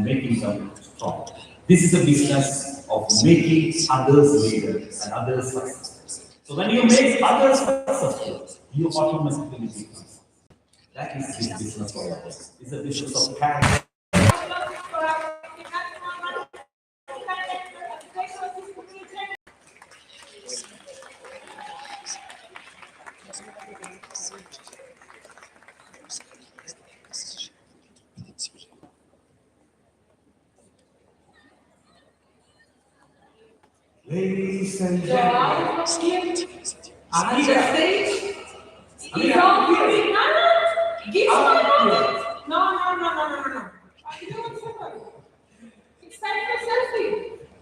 making them strong. This is a business of making others leaders and others successful. So when you make others successful, you automatically become successful. That is this business for others. It's a business of character. Ladies and gentlemen, I need a stage. Give No. It's time for selfie.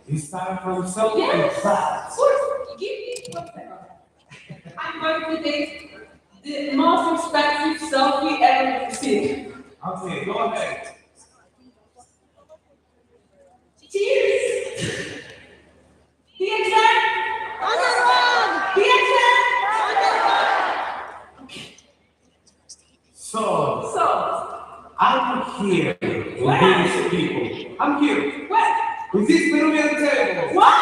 It's time for selfie. Yes, of course. Give me 1 second. I'm going to take the most expensive selfie ever seen. Okay, go ahead. Cheers. DXN. So, I'm here with these people. I'm here. What? With this Peruvian table. What?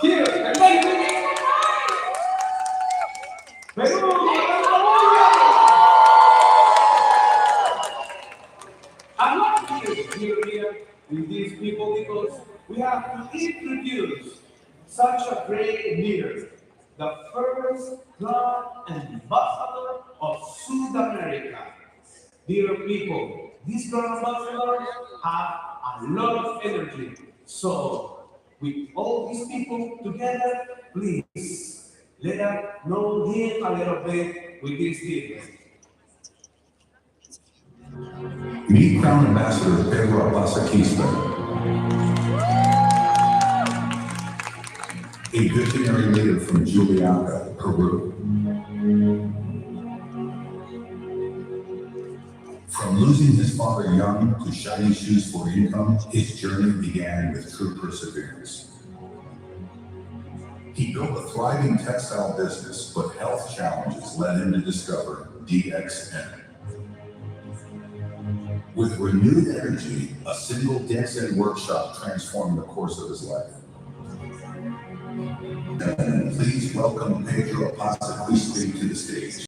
Here. Peru. I'm not here with these people because we have to introduce such a great leader, the first grand ambassador of South America. Dear people, this grand ambassador have a lot of energy. So, with all these people together, please let us know him a little bit with this video. Meet Crown Ambassador Pedro Abasaquista, a visionary leader from Juliaca, Peru. From losing his father young to shiny shoes for income, his journey began with true perseverance. He built a thriving textile business, but health challenges led him to discover DXN. With renewed energy, a single DXN workshop transformed the course of his life. And please welcome Pedro Abasaquista to the stage.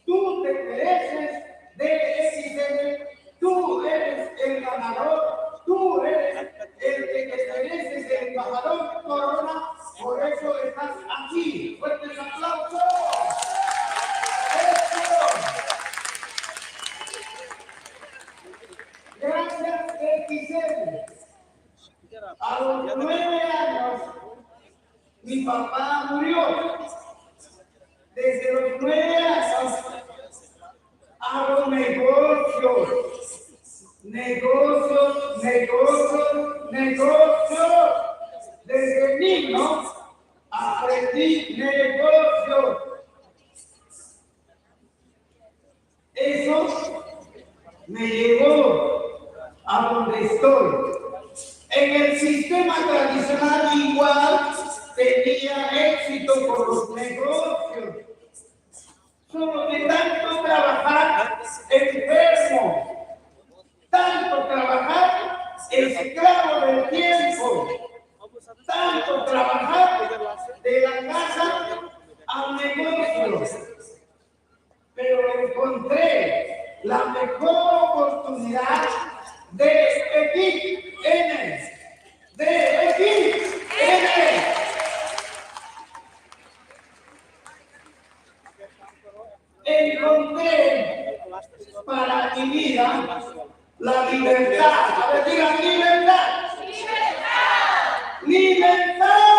Tú te mereces DXN, tú eres el ganador, tú eres el que te mereces el embajador Corona, por eso estás aquí. ¡Fuertes aplausos! Gracias DXN. A los 9 años mi papá murió. Desde los 9 años hago negocios. Desde niño aprendí negocios. Eso me llevó a donde estoy. En el sistema tradicional igual tenía éxito por los negocios. Solo de tanto trabajar enfermo, tanto trabajar esclavo del tiempo, tanto trabajar de la casa al negocio. Pero encontré la mejor oportunidad de DXN. Encontré para mi vida la libertad. A ver, digan libertad. Libertad.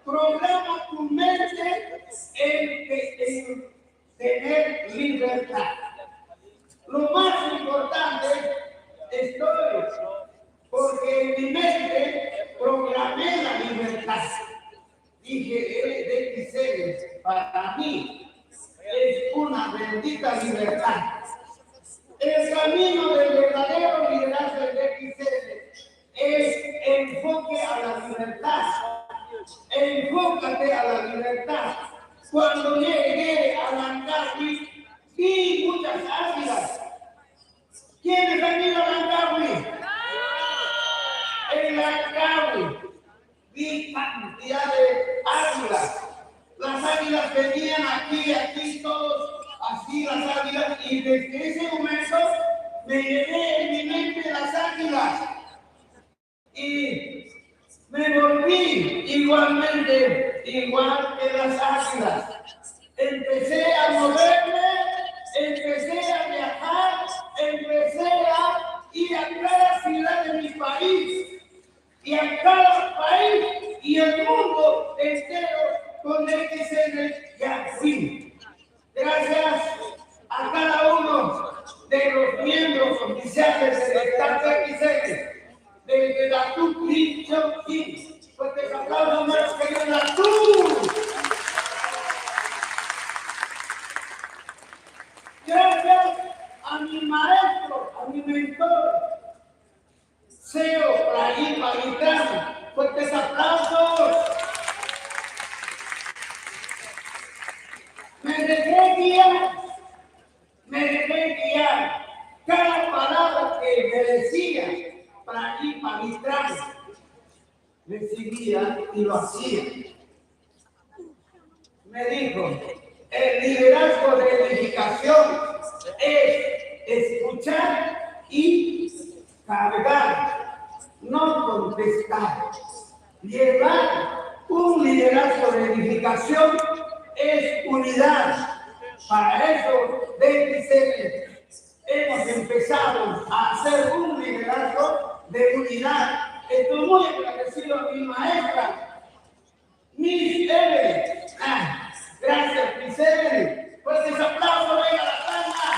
Programa tu mente en tener libertad. Lo más importante estoy, porque en mi mente programé la libertad. Dije, dxn para mí es una bendita libertad. El camino del verdadero liderazgo del dxn es enfoque a la libertad. Enfócate a la libertad. Cuando llegué a Lancaster, vi muchas águilas. ¿Quiénes han ido a Lancaster? En Lancaster vi cantidad de águilas. Las águilas venían aquí, todos así las águilas. Y desde ese momento me llevé en mi mente las águilas. Y me volví igualmente, igual que las águilas. Empecé a moverme, empecé a viajar, empecé a ir a cada ciudad de mi país y a cada país y el mundo entero con dxn ya fui. Gracias a cada uno de los miembros oficiales del Estado dxn. Desde la suscripción, porque se aplaudan más que de la Gracias a mi maestro, a mi mentor, CEO, Raíl Paguitán, fuertes aplausos. Me dejé guiar, cada palabra que me decía. Para ir para mi traje, me seguía y lo hacía. Me dijo, el liderazgo de edificación es escuchar y cargar, no contestar. Llevar un liderazgo de edificación es unidad. Para eso, dxn hemos empezado a hacer un liderazgo de unidad. Estoy muy agradecido a mi maestra, Miss Evelyn. Gracias, Miss Evelyn. Fuertes aplausos, venga la palma.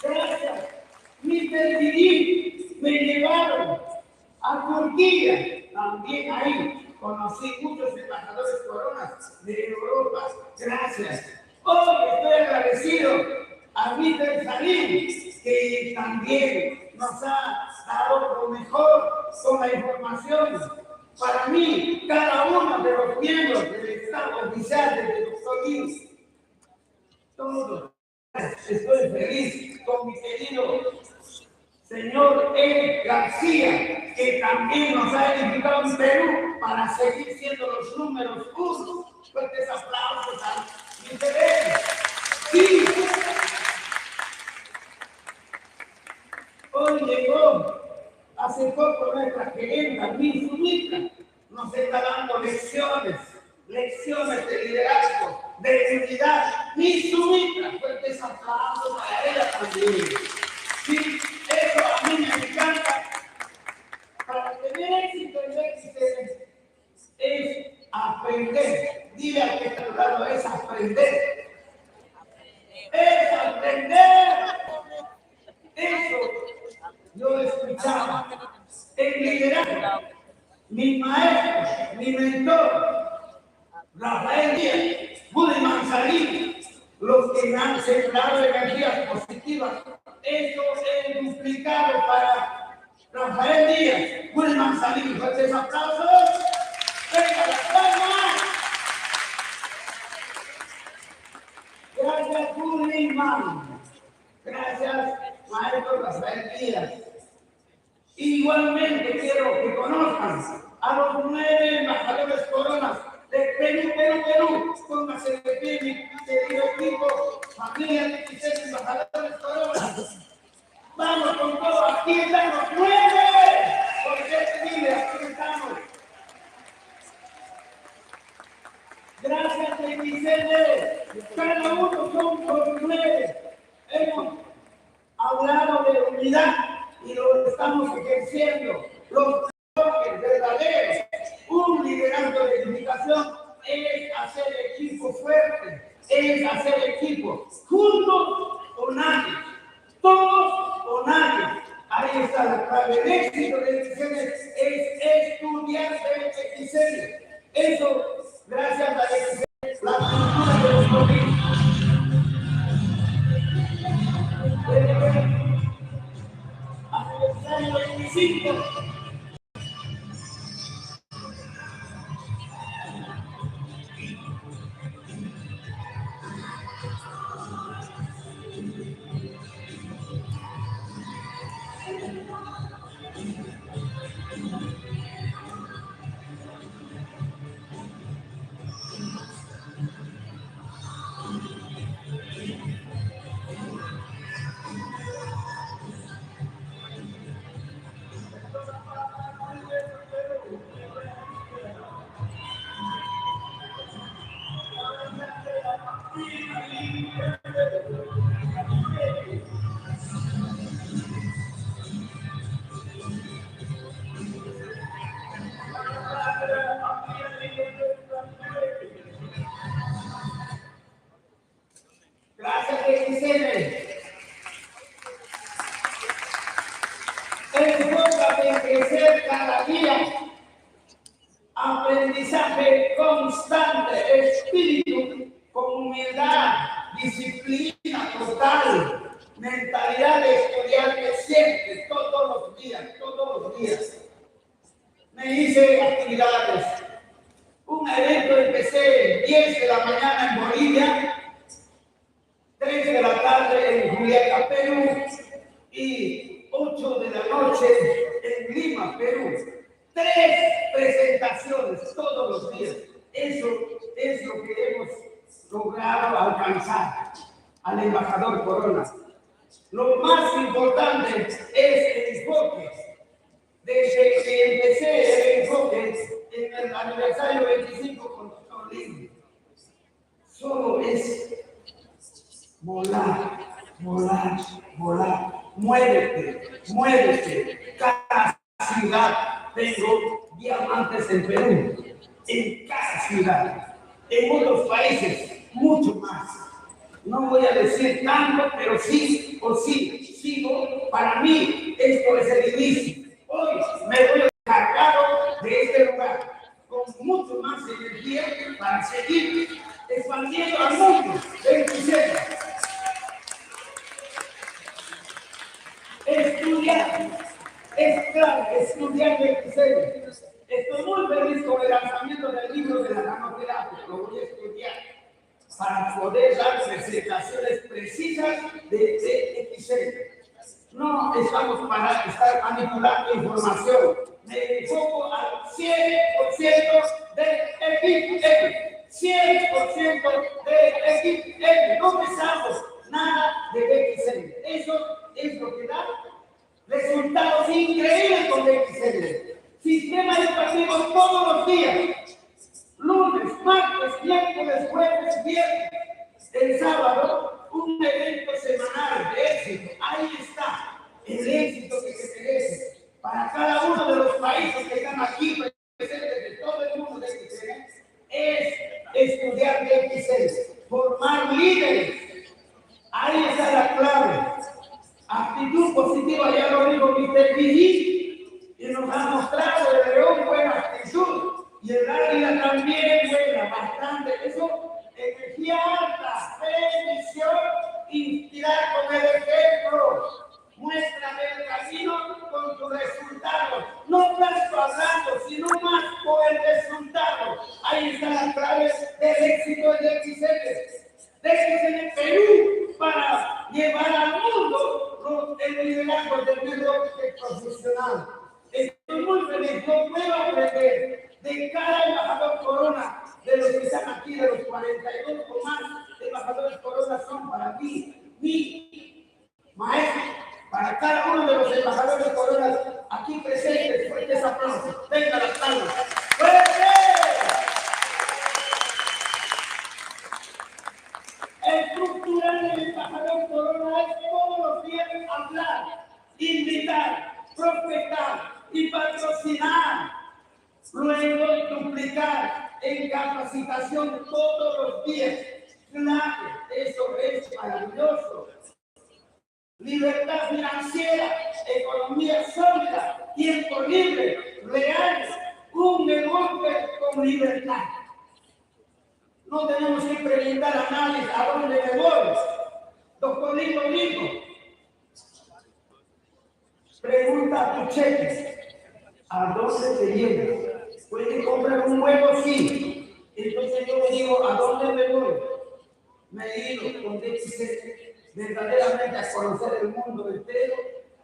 Gracias. Mr. Didi me llevaron a Turquía. También ahí conocí muchos embajadores coronas de Europa. Gracias. Hoy estoy agradecido a Mr. Salim, que también nos ha dado lo mejor con la información. Para mí, cada uno de los miembros del Estado oficial del Dr. Luis, todos, estoy feliz con mi querido señor Eric García, que también nos ha edificado en Perú para seguir siendo los números uno. Fuertes aplausos a mi Eric. Sí. Hoy llegó hace poco nuestra gerenta, mi Sumitra, nos está dando lecciones de liderazgo, de unidad. Mi Sumitra, fuertes aplausos para ella también. Sí, eso a mí me encanta. Para tener éxito en dxn es aprender. Dile al que está a tu lado, es aprender. Es aprender. Eso yo escuchaba. El liderazgo, mi maestro, mi mentor, Rafael Díaz, Buddy Manzanillo, los que me han sembrado energías positivas. Eso es duplicado para Rafael Díaz, Buddy Manzanillo. Fuertes aplausos. Venga las palmas. Gracias, Buddy Man. Gracias, maestro Rafael Díaz. Igualmente quiero que conozcan a los 9 embajadores coronas de Perú. Póngase de pie, mi querido equipo, familia de 16 embajadores coronas. Vamos con todo, aquí están los 9. Porque mire, aquí estamos. Gracias, Vicente. cada uno son por 9. Hemos hablado de unidad y lo estamos ejerciendo. Los verdaderos, un liderazgo de edificación es hacer equipo fuerte, es hacer equipo juntos o nadie, todos o nadie. Ahí está la clave. El éxito de DXN es estudiar de DXN. Eso, gracias a DXN, la cultura de los domingos. Aniversario 25. Gracias, DXN. Enfócate en crecer cada día. Aprendizaje constante, espíritu con humildad, disciplina total, mentalidad de estudiante siempre, todos los días. Me hice actividades. Un evento empecé 10 de la mañana en Bolivia, 3 de la tarde en Juliaca, Perú, y 8 de la noche en Lima, Perú. 3 presentaciones todos los días. Eso es lo que hemos logrado alcanzar al embajador Corona. Lo más importante es el enfoque. Desde que empecé el enfoque en el aniversario 25 con Dr. Lin, solo es volar. Muévete. Cada ciudad tengo diamantes en Perú, en cada ciudad, en otros países, mucho más. No voy a decir tanto, pero sí, sigo. Para mí, esto es el inicio. Hoy me voy cargado de este lugar, con mucho más energía para seguir expandiendo al mundo de DXN. Estudiar, es clave, estudiar DXN. Estoy muy feliz con el lanzamiento del libro de la nanoterapia, lo voy a estudiar para poder dar presentaciones precisas de DXN. No estamos para estar manipulando información. Me enfoco al 100% de equipo. 100% de equipo. No pensamos nada de DXN. Eso es lo que da resultados increíbles con DXN. Sistema educativo todos los días. Lunes, martes, miércoles, jueves, viernes. El sábado, un evento semanal de éxito. Ahí está el éxito que se merece. Para cada uno de los países que están aquí presentes de todo el mundo de DXN, es estudiar DXN, formar líderes. Ahí está la clave. Actitud positiva, ya lo dijo Mr. Gigi, y nos ha mostrado el León buena actitud, y el águila también buena, bastante. Eso, energía alta, bendición, inspirar con el ejemplo. Muéstrame el camino con tus resultados. No tanto hablando, sino más con el resultado. Ahí está la clave del éxito de DXN. DXN Perú para llevar al mundo el liderazgo del network profesional. Estoy muy feliz, no puedo aprender de cada embajador Corona, de los que están aquí, de los 42 o más embajadores Corona son para mí, mi maestro. Para cada uno de los embajadores Corona aquí presentes, fuertes aplausos. Venga las palmas. ¡Fuerte! cultura del embajador Corona es todos los días hablar, invitar, prospectar y patrocinar. Luego duplicar en capacitación todos los días. Claro, eso es maravilloso. Libertad financiera, economía sólida, tiempo libre, real, un negocio con libertad. No tenemos que preguntar a nadie a dónde me voy. Doctor Lindo, pregunta a tu cheque, ¿a dónde te llevas? ¿Puedes comprar un huevo? Sí. Entonces yo le digo, ¿a dónde me voy? Me he ido con DXN verdaderamente a conocer el mundo entero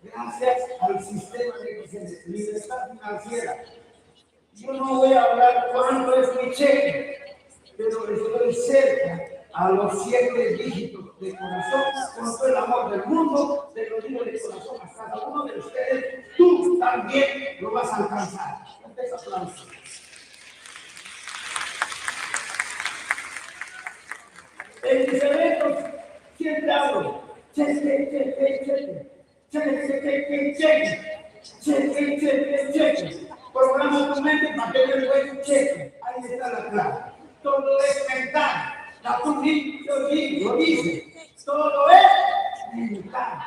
gracias al sistema de libertad financiera. Yo no voy a hablar cuánto es mi cheque, pero estoy cerca a los 7 dígitos de corazón, con todo el amor del mundo, te lo digo de corazón a cada uno de ustedes, tú también lo vas a alcanzar. Este aplauso. En mis eventos siempre hablo, cheque. Programa tu mente para que yo le cheque. Ahí está la clave. Todo es mental. La lo dice. Todo es mental.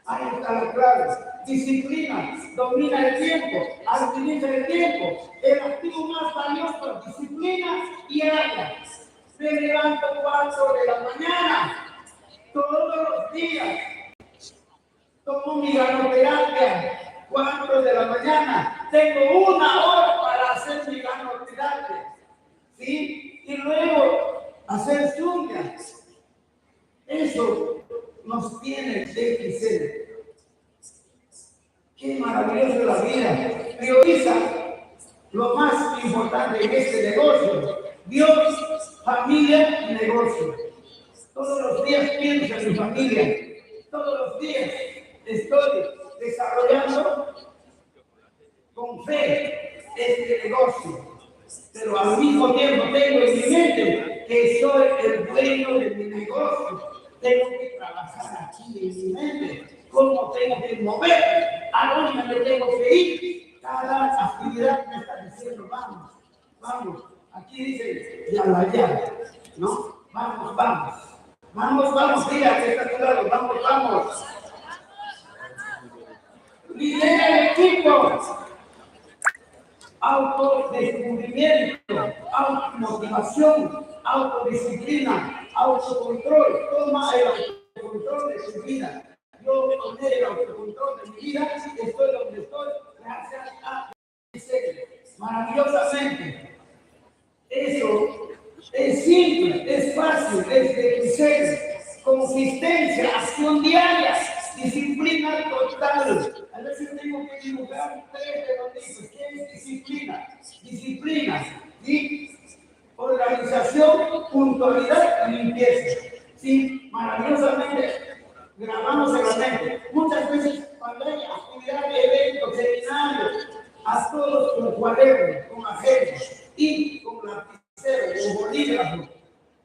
Ahí está la clave. Disciplina, domina el tiempo, administra el tiempo. El activo más valioso, disciplina diaria. Me levanto 4 de la mañana, todos los días. Tomo mi ganoterapia, 4 de la mañana. Tengo 1 hora para hacer mi ganoterapia. ¿Sí? Y luego hacer uñas. Eso nos tiene DXN. Qué maravillosa la vida. Prioriza lo más importante en este negocio. Dios, familia y negocio. Todos los días pienso en mi familia. Todos los días estoy desarrollando con fe este negocio. Pero al mismo tiempo tengo en mi mente que soy el dueño de mi negocio. Tengo que trabajar aquí en mi mente. ¿Cómo tengo que moverme? ¿A dónde me tengo que ir? Cada actividad me está diciendo, vamos, vamos. Aquí dice, ya, ¿no? Vamos, mira, que está claro, vamos. Lidera el equipo. Autodescubrimiento, automotivación, autodisciplina, autocontrol. Toma el autocontrol de tu vida. Yo tomé el autocontrol de mi vida, estoy donde estoy, gracias a maravillosamente. Eso es simple, es fácil, es de consistencia, acción diaria, disciplina total. A veces tengo que dibujar 3 de los libros. ¿Qué es disciplina? Disciplina, ¿sí? Organización, puntualidad y limpieza. Sí, maravillosamente grabamos en la mente. Muchas veces cuando hay actividades, eventos, seminarios, a todos con cuadernos, con agendas y con lapicero o bolígrafo.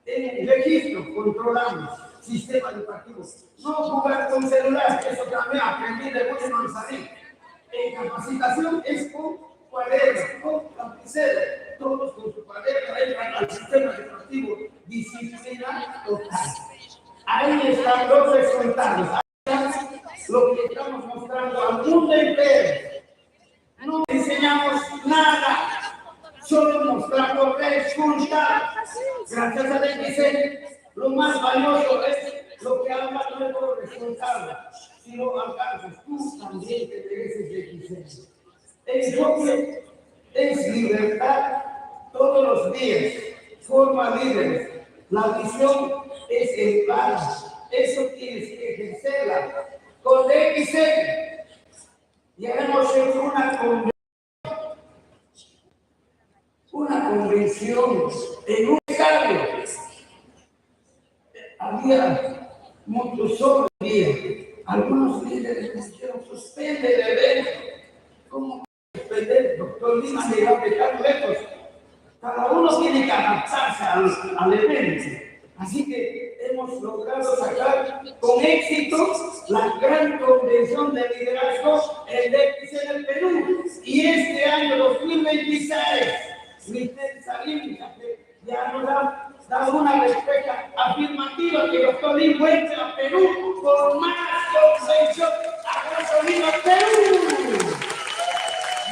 En el registro controlamos sistema educativo. No jugar con celular, eso también aprendí de José Manzarín. En capacitación es con cuadernos, con lapicero, todos con su cuaderno entran al sistema educativo. Disciplina total. Ahí están los resultados. Ahí está lo que estamos mostrando al mundo entero. No enseñamos nada, solo mostramos resultados. Gracias a DXN, lo más valioso es lo que habla nuestro resultado. Si lo alcanzas, tú también te mereces DXN. El enfoque es libertad todos los días, forma líderes. La visión es elevada, eso tienes que ejercerla. Con DXN ya hemos hecho una convención en un estadio. Había muchos solos. Algunos líderes dijeron, suspende el evento. ¿Cómo suspender? Doctor Lima llegó de tan lejos. Cada uno tiene que adaptarse al evento. Así que hemos hemos logrado sacar con éxito la gran convención de liderazgo, el DXN en el Perú. Y este año 2026, Mr. Salim ya nos ha dado una respuesta afirmativa que doctor Lee vuelve a Perú por más convención a gasolina Perú.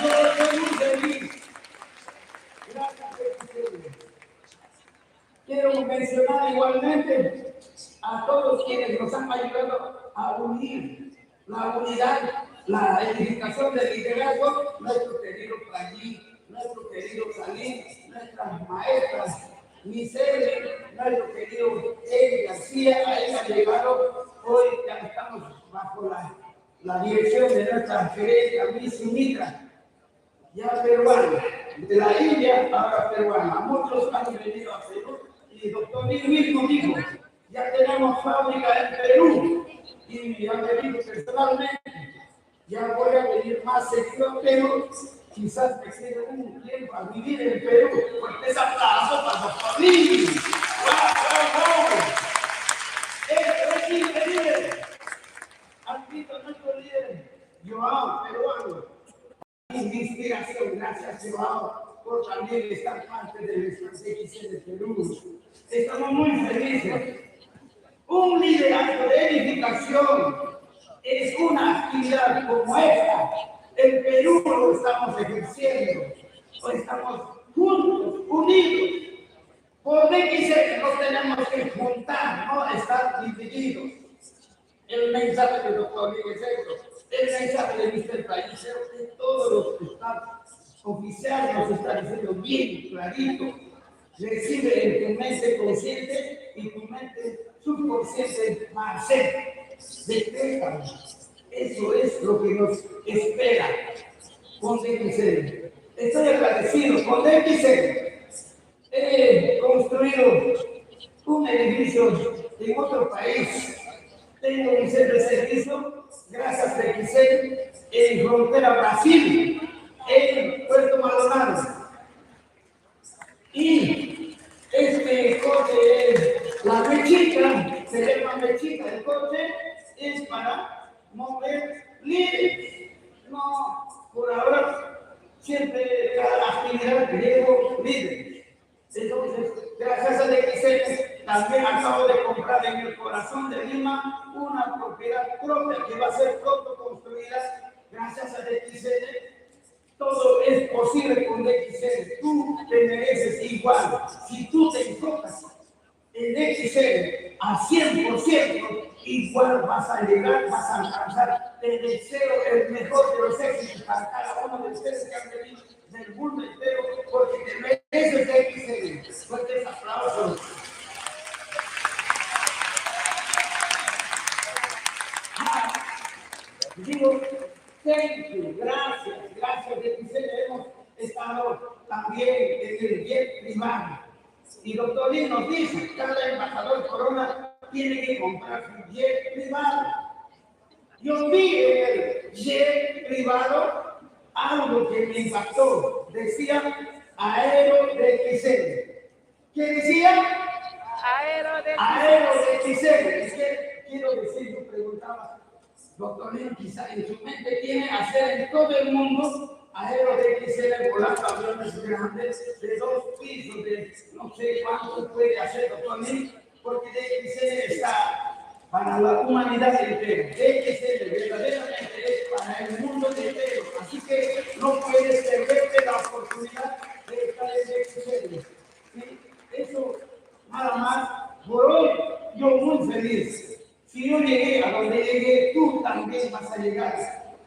Yo estoy muy feliz. Gracias, presidente. Quiero mencionar igualmente a todos quienes nos han ayudado a unir la unidad, la edificación del liderazgo, nuestro querido Playí, nuestro querido Salim, nuestras maestras, Michelle, nuestro querido Eddie García, a él ha llegado, hoy ya estamos bajo la dirección de nuestra querida Miss Mitra, ya peruana, de la India ahora peruana. Muchos han venido a Perú y el doctor Lee mismo dijo, ya tenemos fábrica en Perú y han venido personalmente. Ya voy a venir más seguido a Perú, quizás me quede un tiempo a vivir en Perú. Fuertes aplausos para el doctor Lee. ¡Wow! Esto es líder. Han visto nuestro líder, Joao, peruano. Inspiración, gracias Joao por también estar parte del estrategia de Perú. Estamos muy felices. Un liderazgo de edificación es una actividad como esta. En Perú lo estamos ejerciendo, o estamos juntos, unidos. Por DXN nos tenemos que juntar, no estar divididos. El mensaje del doctor Lee es esto. El mensaje de Mr. País, que todos los estados oficiales nos están diciendo bien clarito. Recibe en tu mente consciente y tu mente subconsciente Marcel. Decrétalo. Eso es lo que nos espera con DXN. Estoy agradecido con DXN. He construido un edificio en otro país. Tengo un centro de servicio, gracias a DXN, en frontera Brasil, en Puerto Maldonado. Y este coche, la mechita, se llama mechita, el coche es para mover líderes. No, por ahora, siempre cada actividad llevo líderes. Entonces, gracias a DXN, también acabo de comprar en el corazón de Lima una propiedad propia que va a ser pronto construida. Gracias a DXN, todo es posible con DXN. Tú te mereces igual. Si tú te enfocas en DXN al 100%, igual vas a llegar, vas a alcanzar. Te deseo el mejor de los éxitos para cada uno de ustedes que han venido del mundo entero, porque te mereces DXN. Fuertes aplausos. Digo, thank you, gracias DXN. Hemos estado también en el jet privado. Y doctor Lee nos dice, cada embajador Corona tiene que comprar su jet privado. Yo vi en el jet privado algo que me impactó. Decía Aero DXN. ¿Qué decía? Aero DXN. ¿Qué quiero decir? Yo preguntaba, doctor Lee, quizá en su mente tiene hacer en todo el mundo Aero DXN volando aviones grandes de 2 pisos, de no sé cuánto puede hacer, doctor Lee, porque DXN está para la humanidad entera. DXN verdaderamente es para el mundo entero. Así que no puedes perderte la oportunidad de estar en DXN. ¿Sí? Eso, nada más, por hoy, yo muy feliz. Si yo llegué a donde llegué, tú también vas a llegar.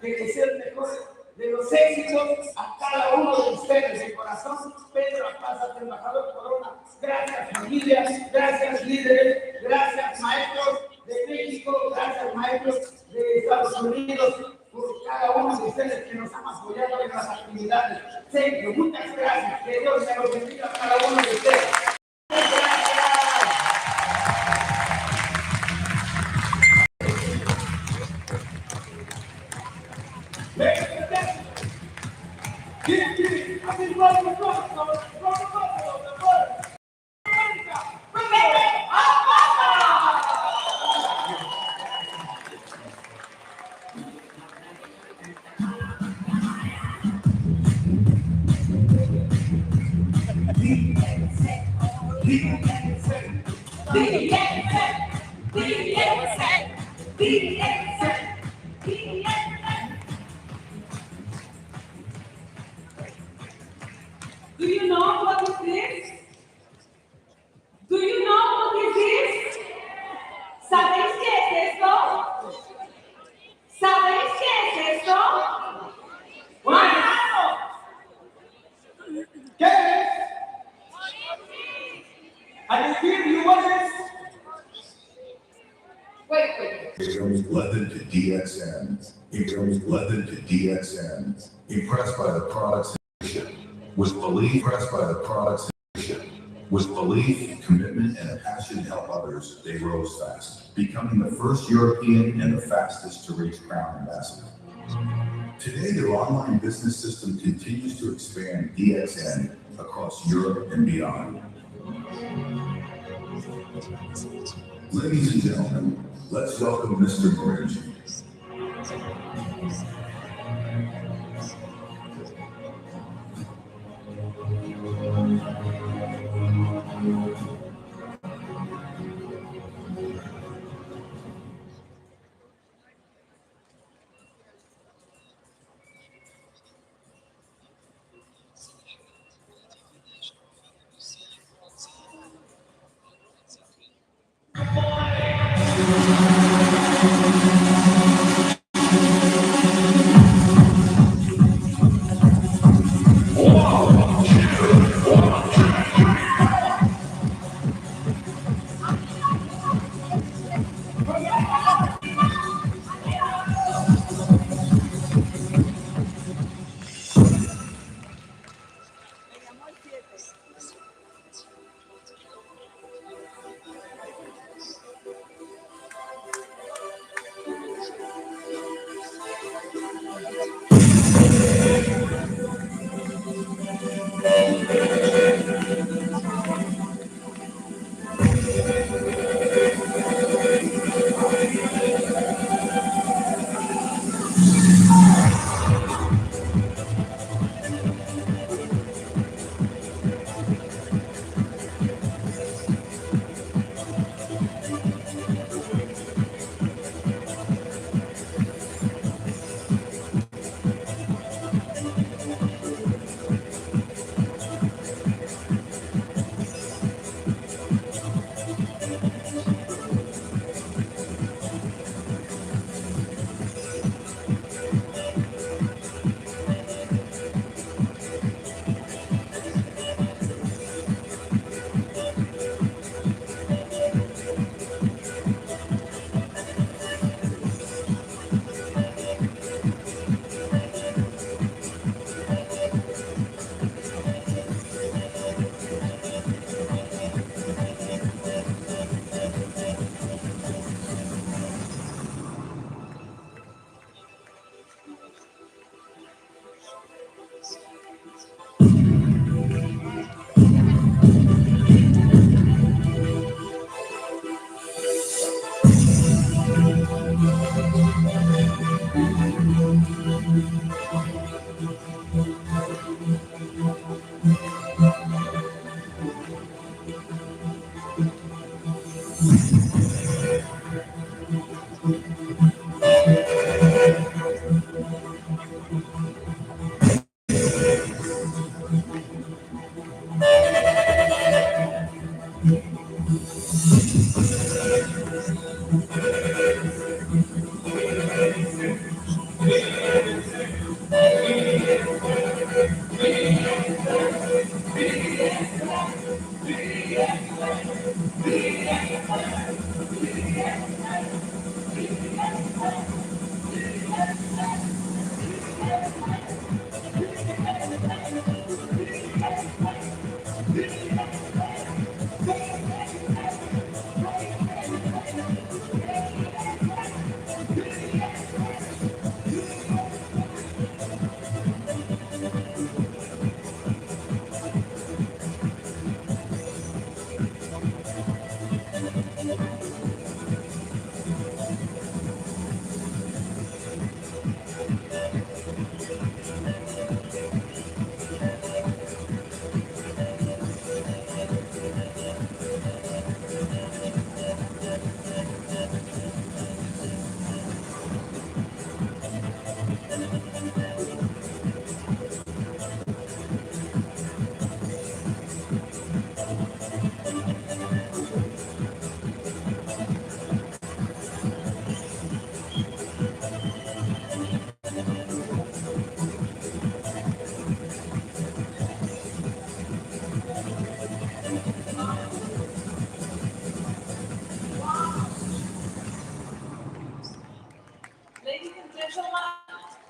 Que deseo el mejor de los éxitos a cada uno de ustedes de corazón. Pedro Plaza, embajador Corona. Gracias, familia. Gracias, líderes. Gracias, maestros de México. Gracias, maestros de Estados Unidos. Por cada uno de ustedes que nos han apoyado en las actividades. Sergio, muchas gracias. Que Dios se los bendiga a cada uno de ustedes. Do you know what is this? Do you know what is this? ¿Sabéis qué es esto? ¿Sabéis qué es esto? ¡Wow! ¿Qué es? I can hear you. What is? Wait. It led them to DXN. It led them to DXN. Impressed by the product's innovation, with belief, commitment, and a passion to help others, they rose fast, becoming the first European and the fastest to reach Crown Ambassador. Today, their online business system continues to expand DXN across Europe and beyond. Ladies and gentlemen, let's welcome Mr. Morinci.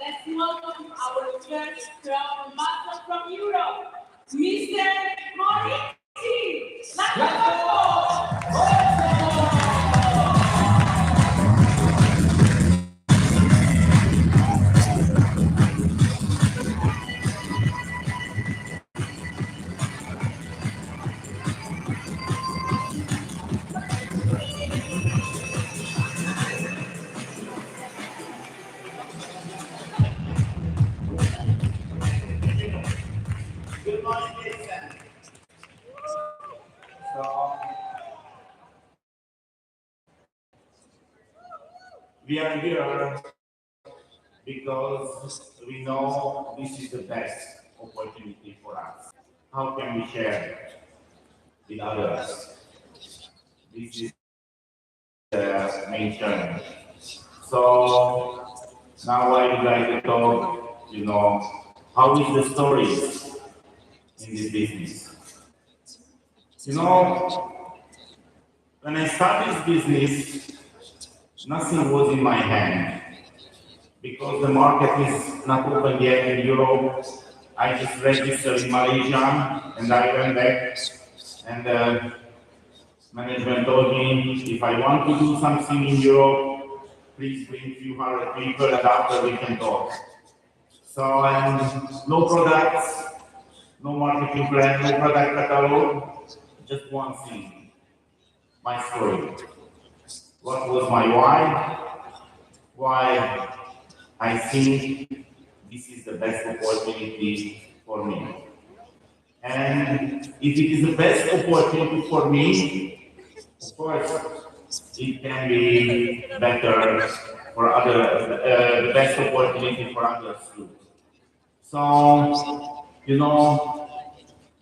Let's welcome our first crown master from Europe, Mr. Moriti. Good morning, Jason. So, we are here because we know this is the best opportunity for us. How can we share with others? This is the main challenge. So, now I would like to talk, how is the story in this business? When I started this business, nothing was in my hand because the market is not open yet in Europe. I just registered in Malaysia and I went back and management told me if I want to do something in Europe, please bring a few hundred people and after we can talk. So, and no products, no marketing plan, no product catalog, just one thing, my story. What was my why? Why I think this is the best opportunity for me. And if it is the best opportunity for me, of course, it can be better for other, the best opportunity for others too. So,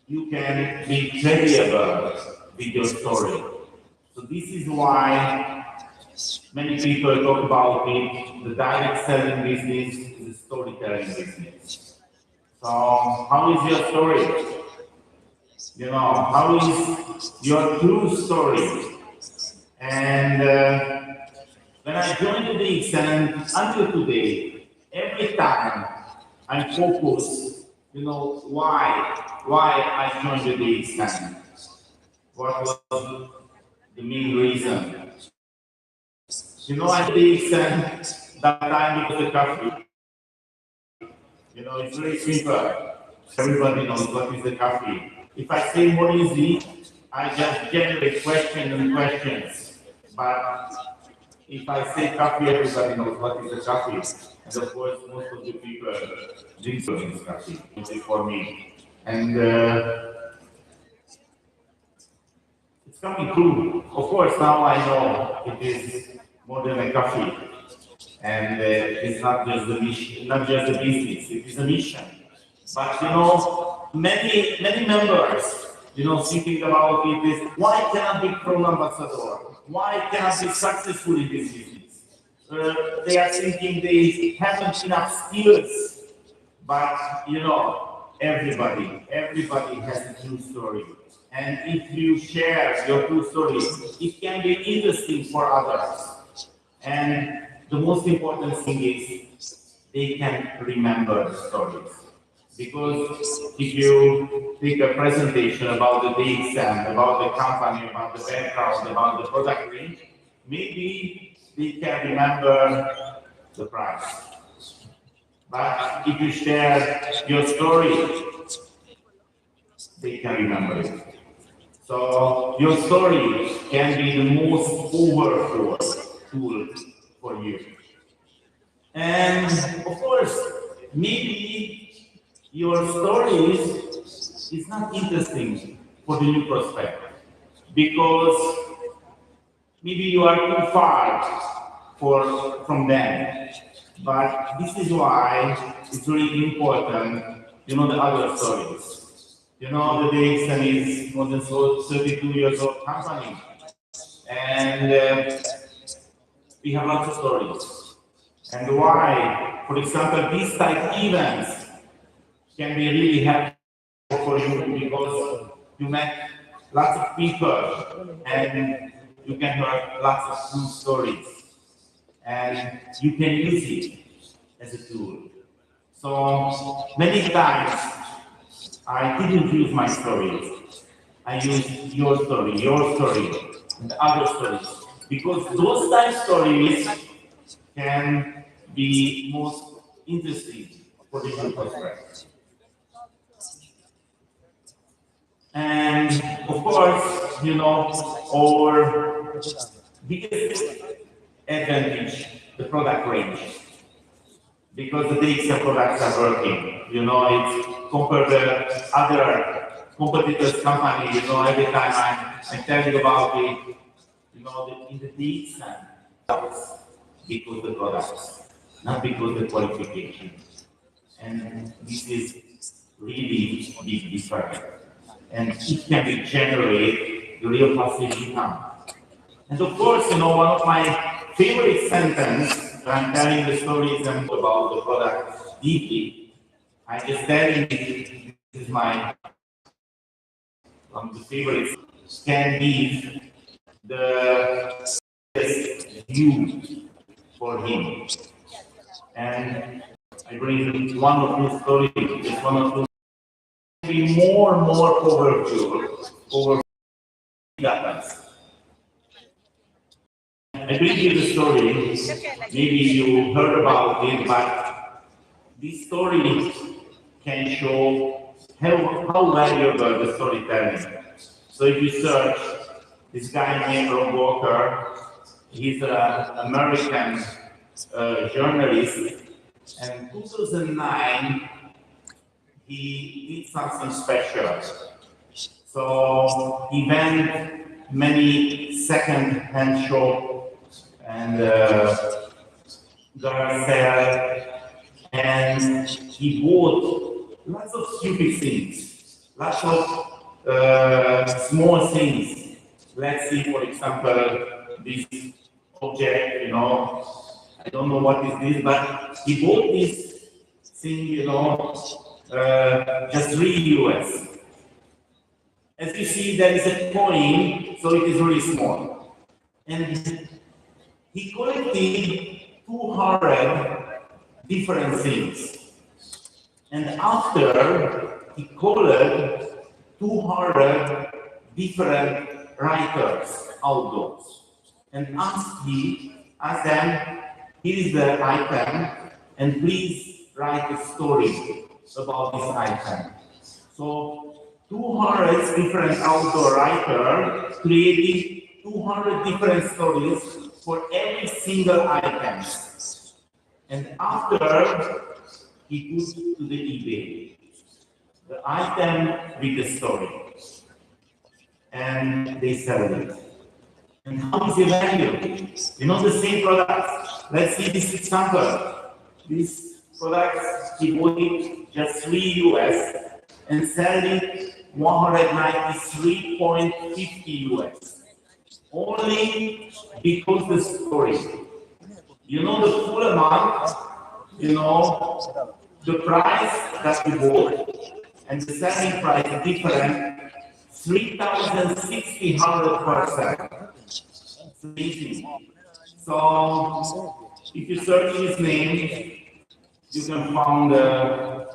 you can be credible with your story. So this is why many people talk about it. The direct selling business is a storytelling business. So how is your story? How is your true story? And when I joined the dxn until today, every time I focus, why I joined the dxn. What was the main reason? I dxn that time because the coffee. It's very simple. Everybody knows what is the coffee. If I say what is it, I just generate questions and questions. But if I say coffee, everybody knows what is the coffee. And of course, most of the people drink this coffee, only for me. And it's coming true. Of course, now I know it is more than a coffee. And it's not just the mission, not just the business, it is a mission. But many members, thinking about it is why cannot be Chrome ambassador? Why cannot be successful in this business? They are thinking they haven't enough skills. But everybody has a true story. And if you share your true story, it can be interesting for others. And the most important thing is they can remember the stories. Because if you take a presentation about the dxn, about the company, about the background, about the product range, maybe they can remember the price. But if you share your story, they can remember it. So your story can be the most powerful tool for you. And of course, maybe your story is not interesting for the new prospect because maybe you are too far from them. But this is why it's really important, the other stories. The dxn is more than 32 years old company. And we have lots of stories. And why, for example, these type of events can be really helpful for you because you met lots of people and you can hear lots of true stories. And you can use it as a tool. So many times I didn't use my stories. I used your story, and other stories. Because those type stories can be most interesting for the new prospect. And of course, you know, our biggest advantage, the product range. Because the DXN products are working. You know, it's compared to other competitors' company, you know, every time I tell you about it, you know, in the DXN, because the products, not because the qualification. And this is really big difference. And it can be generate the real passive income. And of course, you know, one of my favorite sentences when I'm telling the stories and about the product deeply, I just tell you this is my one of the favorites, can give the view for him. And I bring one of his stories, it's one of those be more and more overview over that. I bring you the story, maybe you heard about it, but this story can show how valuable the storytelling. So if you search this guy named Rob Walker, he's an American journalist, and in 2009, he did something special. So he went many second-hand shops and garage sale, and he bought lots of stupid things, lots of small things. Let's see, for example, this object, you know, I don't know what is this, but he bought this thing, you know, just 3 US. As you see, there is a coin, so it is really small. And he collected 200 different things. And after, he called 200 different writers outdoors and asked them, here is the item, and please write a story about this item. So 200 different outdoor writers creating 200 different stories for every single item. And after, he put to the eBay the item with the story, and they sell it. And how is the value? You know, the same products. Let's see this example. This product, he bought it just 3 US and sell it 193.50 US. Only because the story. You know the full amount, you know, the price that we bought and the selling price is different, 3,600%. It's amazing. So if you search his name, you can find the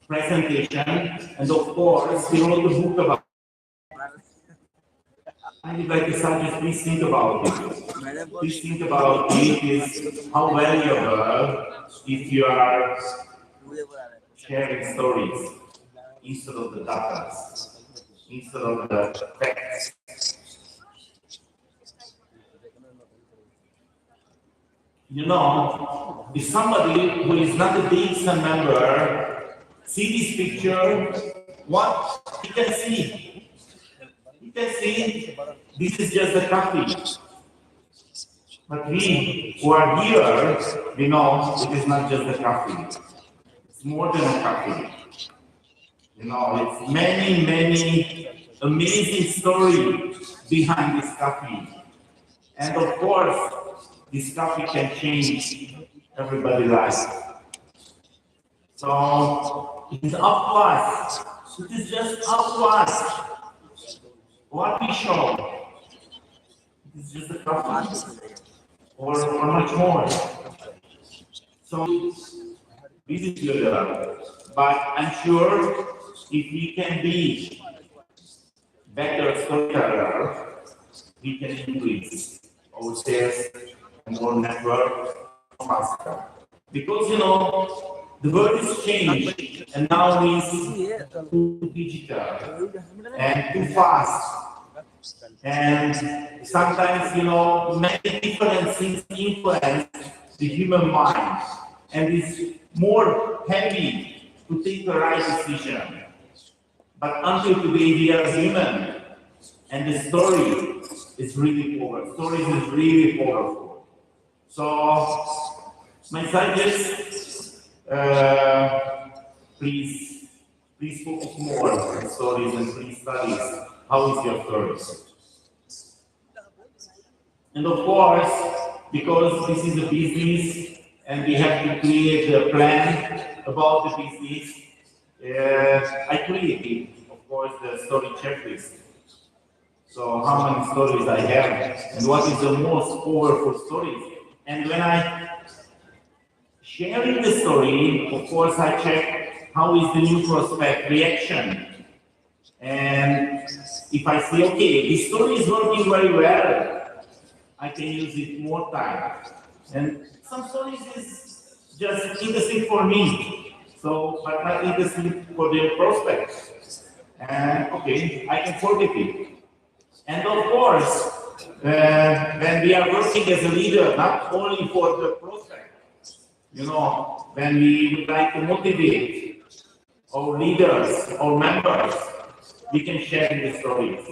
presentation, and of course, he wrote a book about it. I would like to suggest, please think about it. Please think about it, is how valuable if you are sharing stories instead of the data, instead of the facts. You know, if somebody who is not a DXN member see this picture, what he can see? He can see this is just a coffee. But we who are here, we know it is not just a coffee. It's more than a coffee. You know, it's many, many amazing stories behind this coffee. And of course, this coffee can change everybody's life. So it is up to us. It is just up to us. What we show. It is just a coffee. Or much more. So this is good, but I'm sure if we can be better storyteller, we can increase our sales and more network faster. Because the world is changed and now is too digital and too fast. And sometimes, many different things influence the human mind and it's more heavy to take the right decision. But until today, we are human and the story is really powerful. Stories is really powerful. So, my suggestion, please focus more on stories and please study how is your stories. And of course, because this is a business and we have to create a plan about the business, I created, of course, the story checklist. So how many stories I have and what is the most powerful stories. And when I sharing the story, of course, I check how is the new prospect reaction. And if I see, okay, this story is working very well, I can use it more time. And some stories is just interesting for me, but not interesting for the prospect. And okay, I can forget it. And of course, when we are working as a leader, not only for the prospect, when we would like to motivate our leaders, our members, we can share the stories.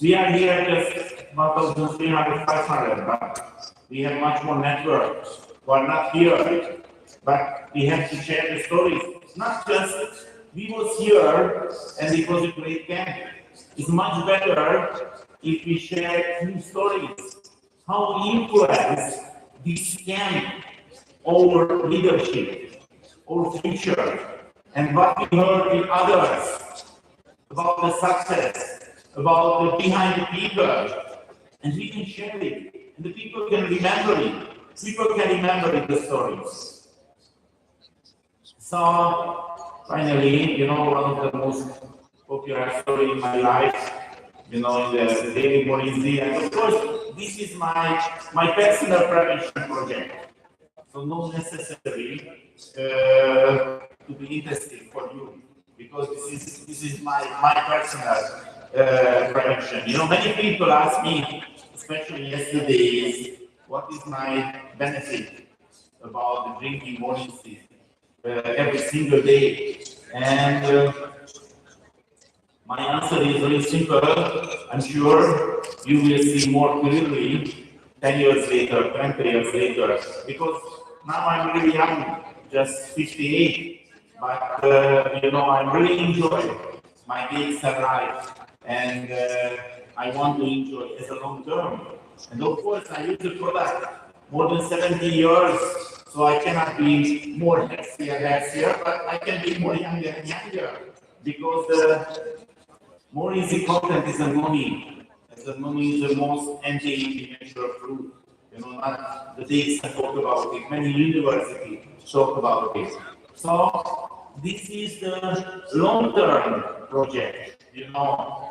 We are here just 1,300, 500, but we have much more networks who are not here. But we have to share the stories. Not just we was here and it was a great camp. It's much better if we share new stories. How we influence this camp, our leadership, our future, and what we heard in others about the success, about the behind the people, and we can share it, and the people can remember it. People can remember the stories. So finally, one of the most popular story in my life, in the daily policy, and of course, this is my personal prevention project. So not necessary to be interesting for you, because this is my personal prevention. Many people ask me, especially yesterday, what is my benefit about the drinking morning tea every single day? And my answer is very simple. I'm sure you will see more clearly 10 years later, 20 years later, because now I'm really young, just 58, but I'm really enjoying my days and life, and I want to enjoy it as a long term. And of course, I use the product more than 70 years, so I cannot be more healthier, but I can be more younger and younger, because the more easy content is ammonium. As ammonium is the most anti-aging natural fruit. Not the DXN talk about it, many universities talk about it. So this is the long-term project,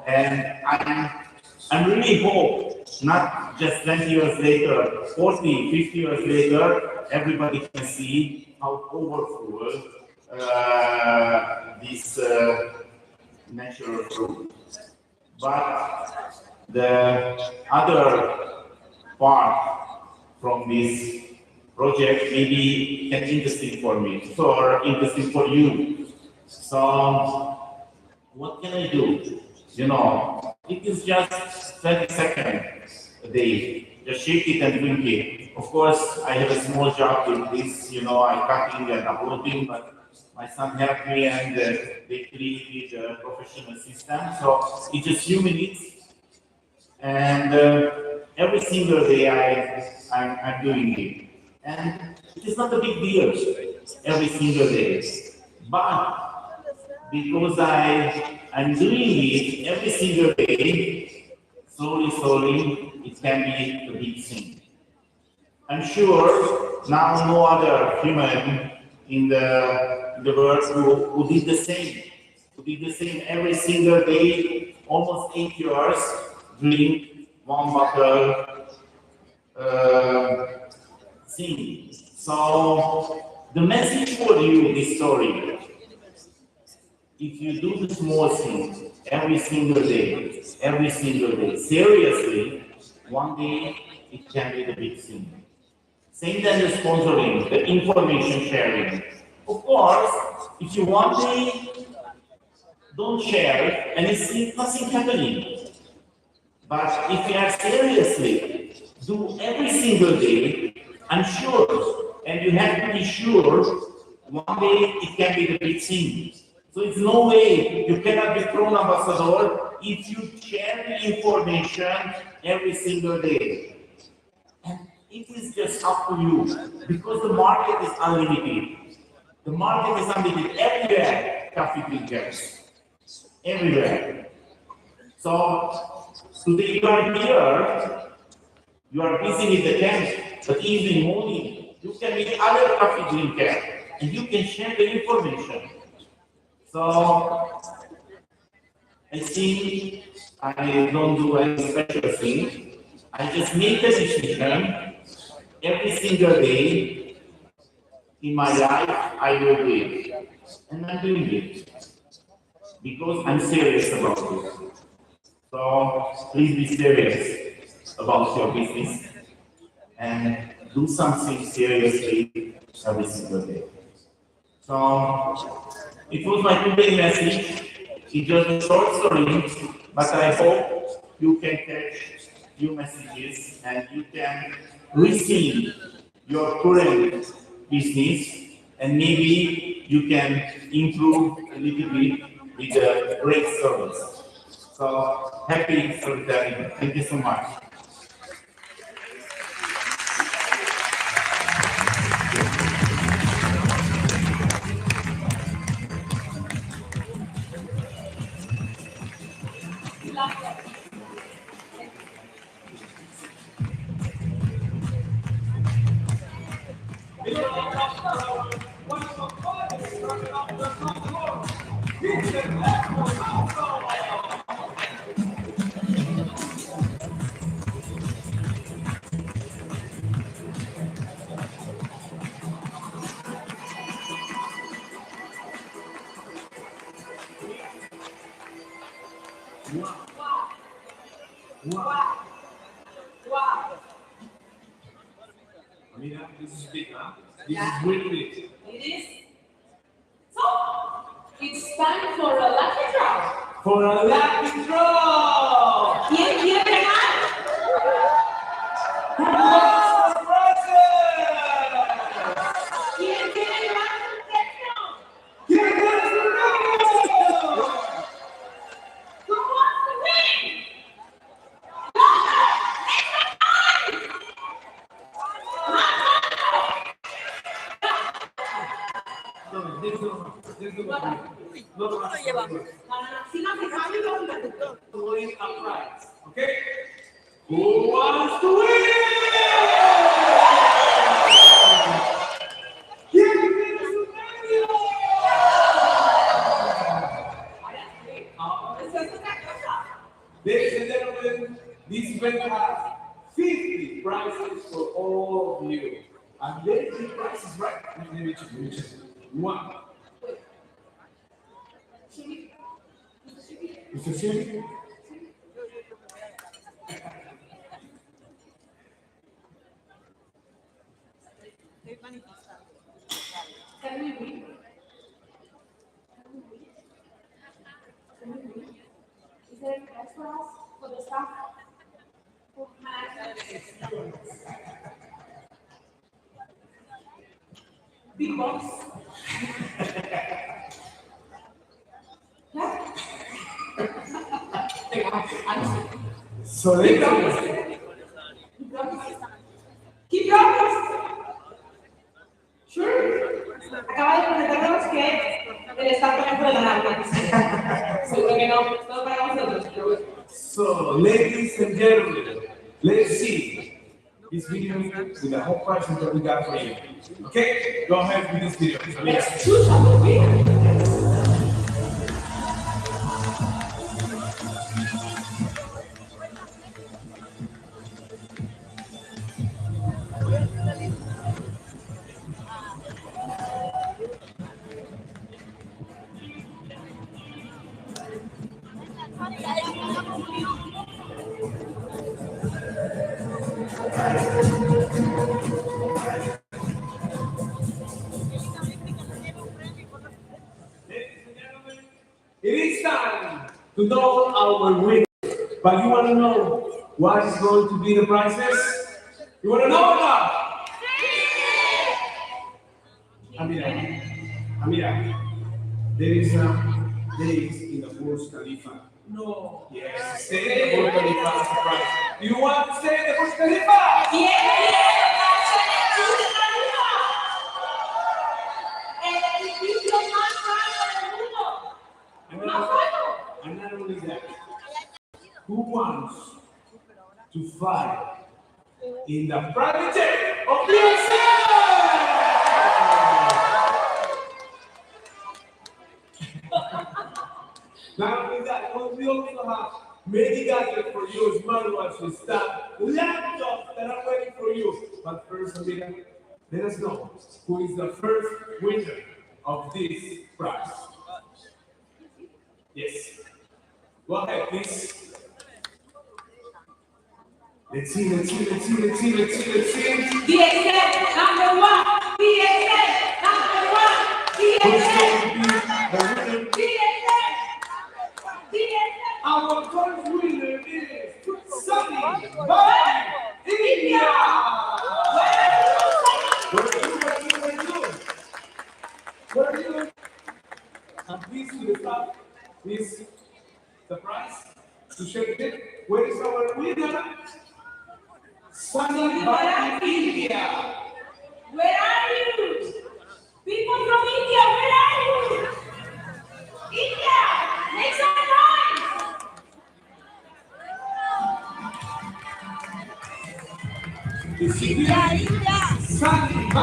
and I really hope not just 20 years later, 40, 50 years later, everybody can see how powerful this natural fruit. But the other part from this project maybe can interesting for me, or interesting for you. So what can I do? It is just 20 seconds a day. Just shake it and drink it. Of course, I have a small job with this, I cutting and uploading, but my son helped me and they created a professional system. So it's just few minutes, and every single day I'm doing it. And it is not a big deal every single day. But because I'm doing it every single day, slowly, it can be a big thing. I'm sure now no other human in the world who did the same. Who did the same every single day, almost 8 years, drink one bottle, sing. So the message for you, this story, if you do the small things every single day, seriously, one day it can be the big thing. Same than the sponsoring, the information sharing. Of course, if you one day don't share and you see nothing happening. But if you are seriously do every single day, I'm sure, and you have to be sure, one day it can be the big thing. So it's no way you cannot be Crown Ambassador if you share the information every single day. And it is just up to you, because the market is unlimited. The market is unlimited everywhere, coffee drinkers. Everywhere. So today you are here, you are busy with the camp, but evening morning you can meet other coffee drinkers and you can share the information. So I think I don't do any special thing. I just make a decision every single day in my life. I will do it, and I'm doing it because I'm serious about it. So please be serious about your business and do something seriously every single day. So it was my today message. It's just a short story, but I hope you can catch new messages and you can receive your current business, and maybe you can improve a little bit with a great service. So happy storytelling. Thank you so much. Wow. I mean, this is big, huh? This is really big. It is. So, it's time for a lucky draw. For a lucky draw! ¿Quién quiere ganar? Who wants the present? ¿Quién quiere ganar un premio? Give us the premio! Who wants to win? Okay? Who wants to win? Give me the premio! Ladies and gentlemen, this event has 50 prizes for all of you. And very big prizes, right? Let me check. One. Mr. Shimmy? Can we win? Is there a prize for us, for the staff? Big box. Yeah? So they Keep promise. Sure. Acaba de comentarnos que el staff también puede ganar. Seguro que no, todo para nosotros. So, ladies and gentlemen, let's see this video with the whole present that we got for you. Okay, go ahead with this video. Let's choose our winner. It is time to know our winner, but you want to know what is going to be the prizes? You want to know or not? Amira, there is days in the Burj Khalifa. No. Yes, stay in the Burj Khalifa as a prize. Do you want to stay in the Burj Khalifa? And not only that, who wants to fly in the private jet of DXN? Not only that, we also have many gadgets for you, smartwatches, stuff, laptops that are waiting for you. But first, Amira, let us know who is the first winner of this prize. Yes. Go ahead, please. Let's see. DXN number one. DXN number one. Who's going to be the winner? DXN. Our first winner is Sunny by India. Where are you? And please to the top, please, the prize to share it. Where is our winner? Sunny by India. Where are you? People from India, where are you? India, make some noise. Is India? Sunny by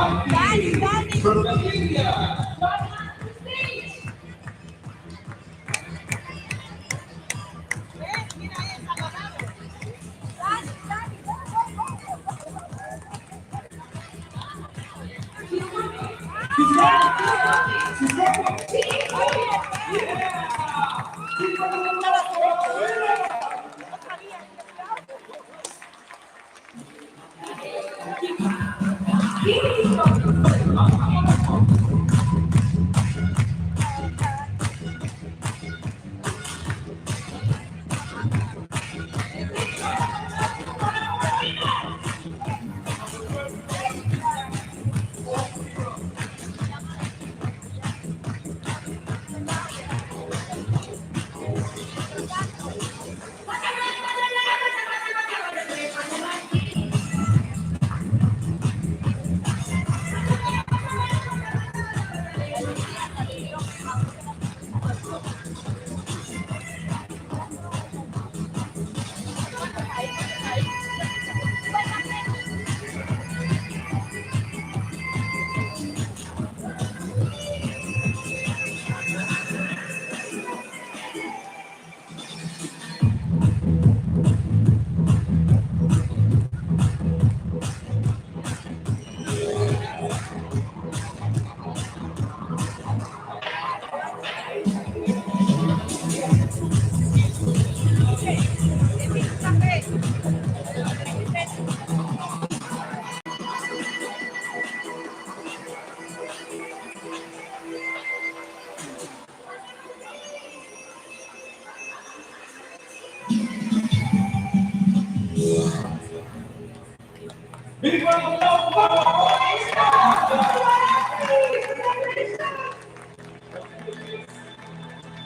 India. From India. Big round of applause.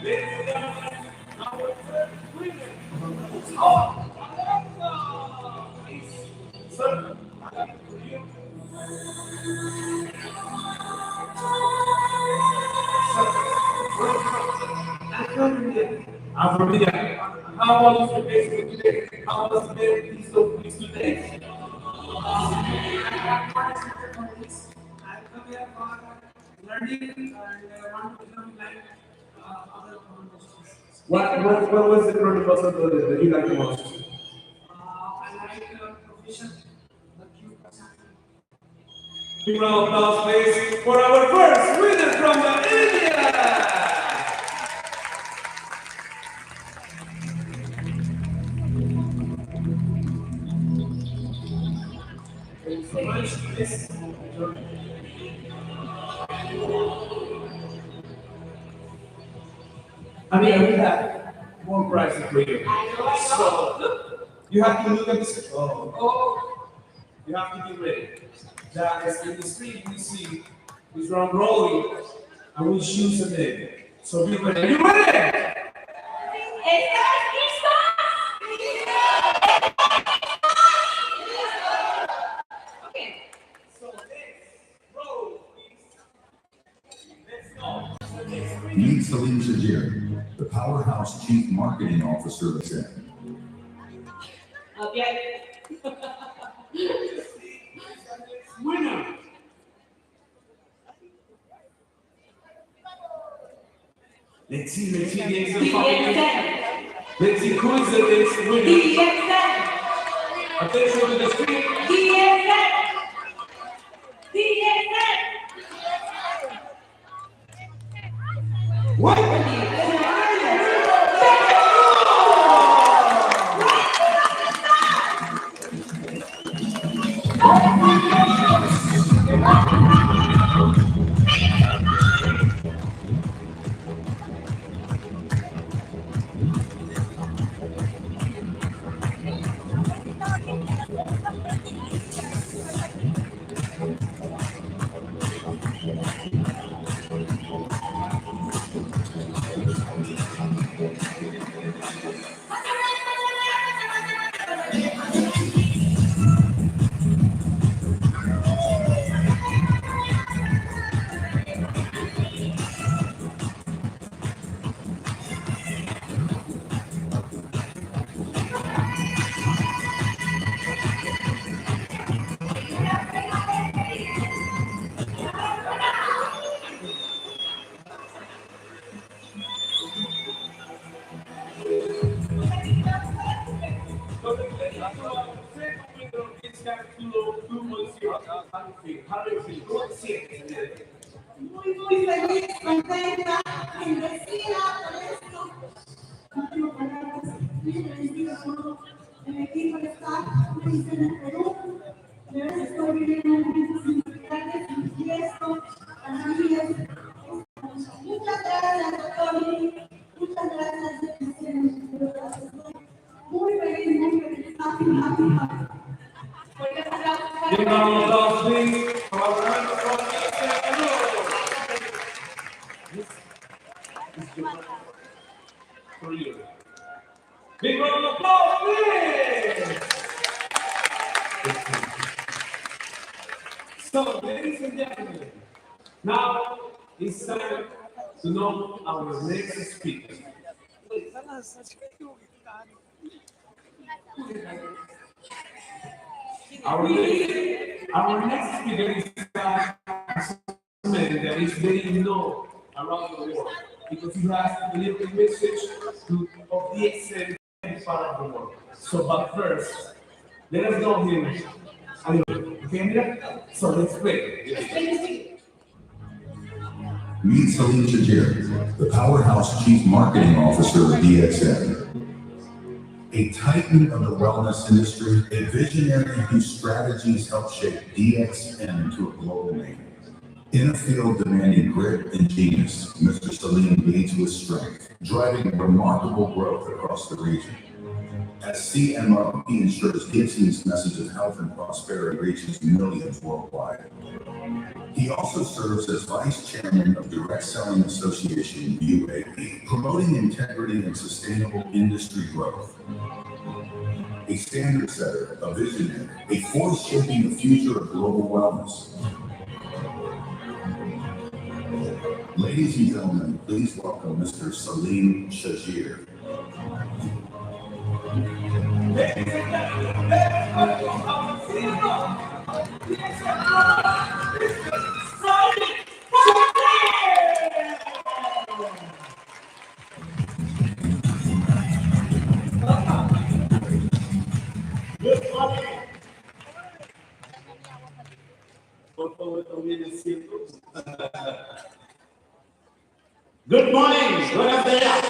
Ladies and gentlemen, our first winner. Sir, for you. I'm from India. How was your day today? How was the day these 2 days? learning and want to become like other commanders. What was the current muscle that you like the most? I like proficient, the cube assembly. Big round of applause, please, for our first winner from India. Thank you so much. Please enjoy. I mean, we have more prizes for you. So you have to look at this. Oh, you have to be ready. That is in the street we see is rolling, and we choose a name. So be ready. Are you ready? Okay. So let's roll, please. Let's go. Meet Salim Shajir, the Powerhouse Chief Marketing Officer of Zen. Okay. Winner. Let's see the answer. dxn. Let's see who is the next winner. dxn. Attention to the screen. dxn. dxn. What? How do you feel? Go and see it. Muy feliz, contenta, bendecida por esto. Quiero palabras muy agradecida por el equipo de staff que hice en el Perú. De verdad estoy viviendo momentos inolvidables y esto para mí es. Muchas gracias, doctor. Muchas gracias, presidente. Estoy muy feliz, happy. Big round of applause, please. For our round of applause. This is your for you. Big round of applause, please. So, ladies and gentlemen, now it's time to know our next speaker. Our next speaker is a man that is very known around the world because he has a little message of DXN and part of the world. So, but first, let us know him a little bit. Okay, Amira? So let's play. Meet Salim Shajir, the Powerhouse Chief Marketing Officer of DXN. A titan of the wellness industry, a visionary whose strategies help shape DXN to a global name. In a field demanding grit and genius, Mr. Salim leads with strength, driving remarkable growth across the region. As CMO, he ensures DXN's message of health and prosperity reaches millions worldwide. He also serves as Vice Chairman of Direct Selling Association UAE, promoting integrity and sustainable industry growth. A standard setter, a visionary, a force shaping the future of global wellness. Ladies and gentlemen, please welcome Mr. Salim Shajir. morning. Por favor, también es cierto. Good morning. Buenos días.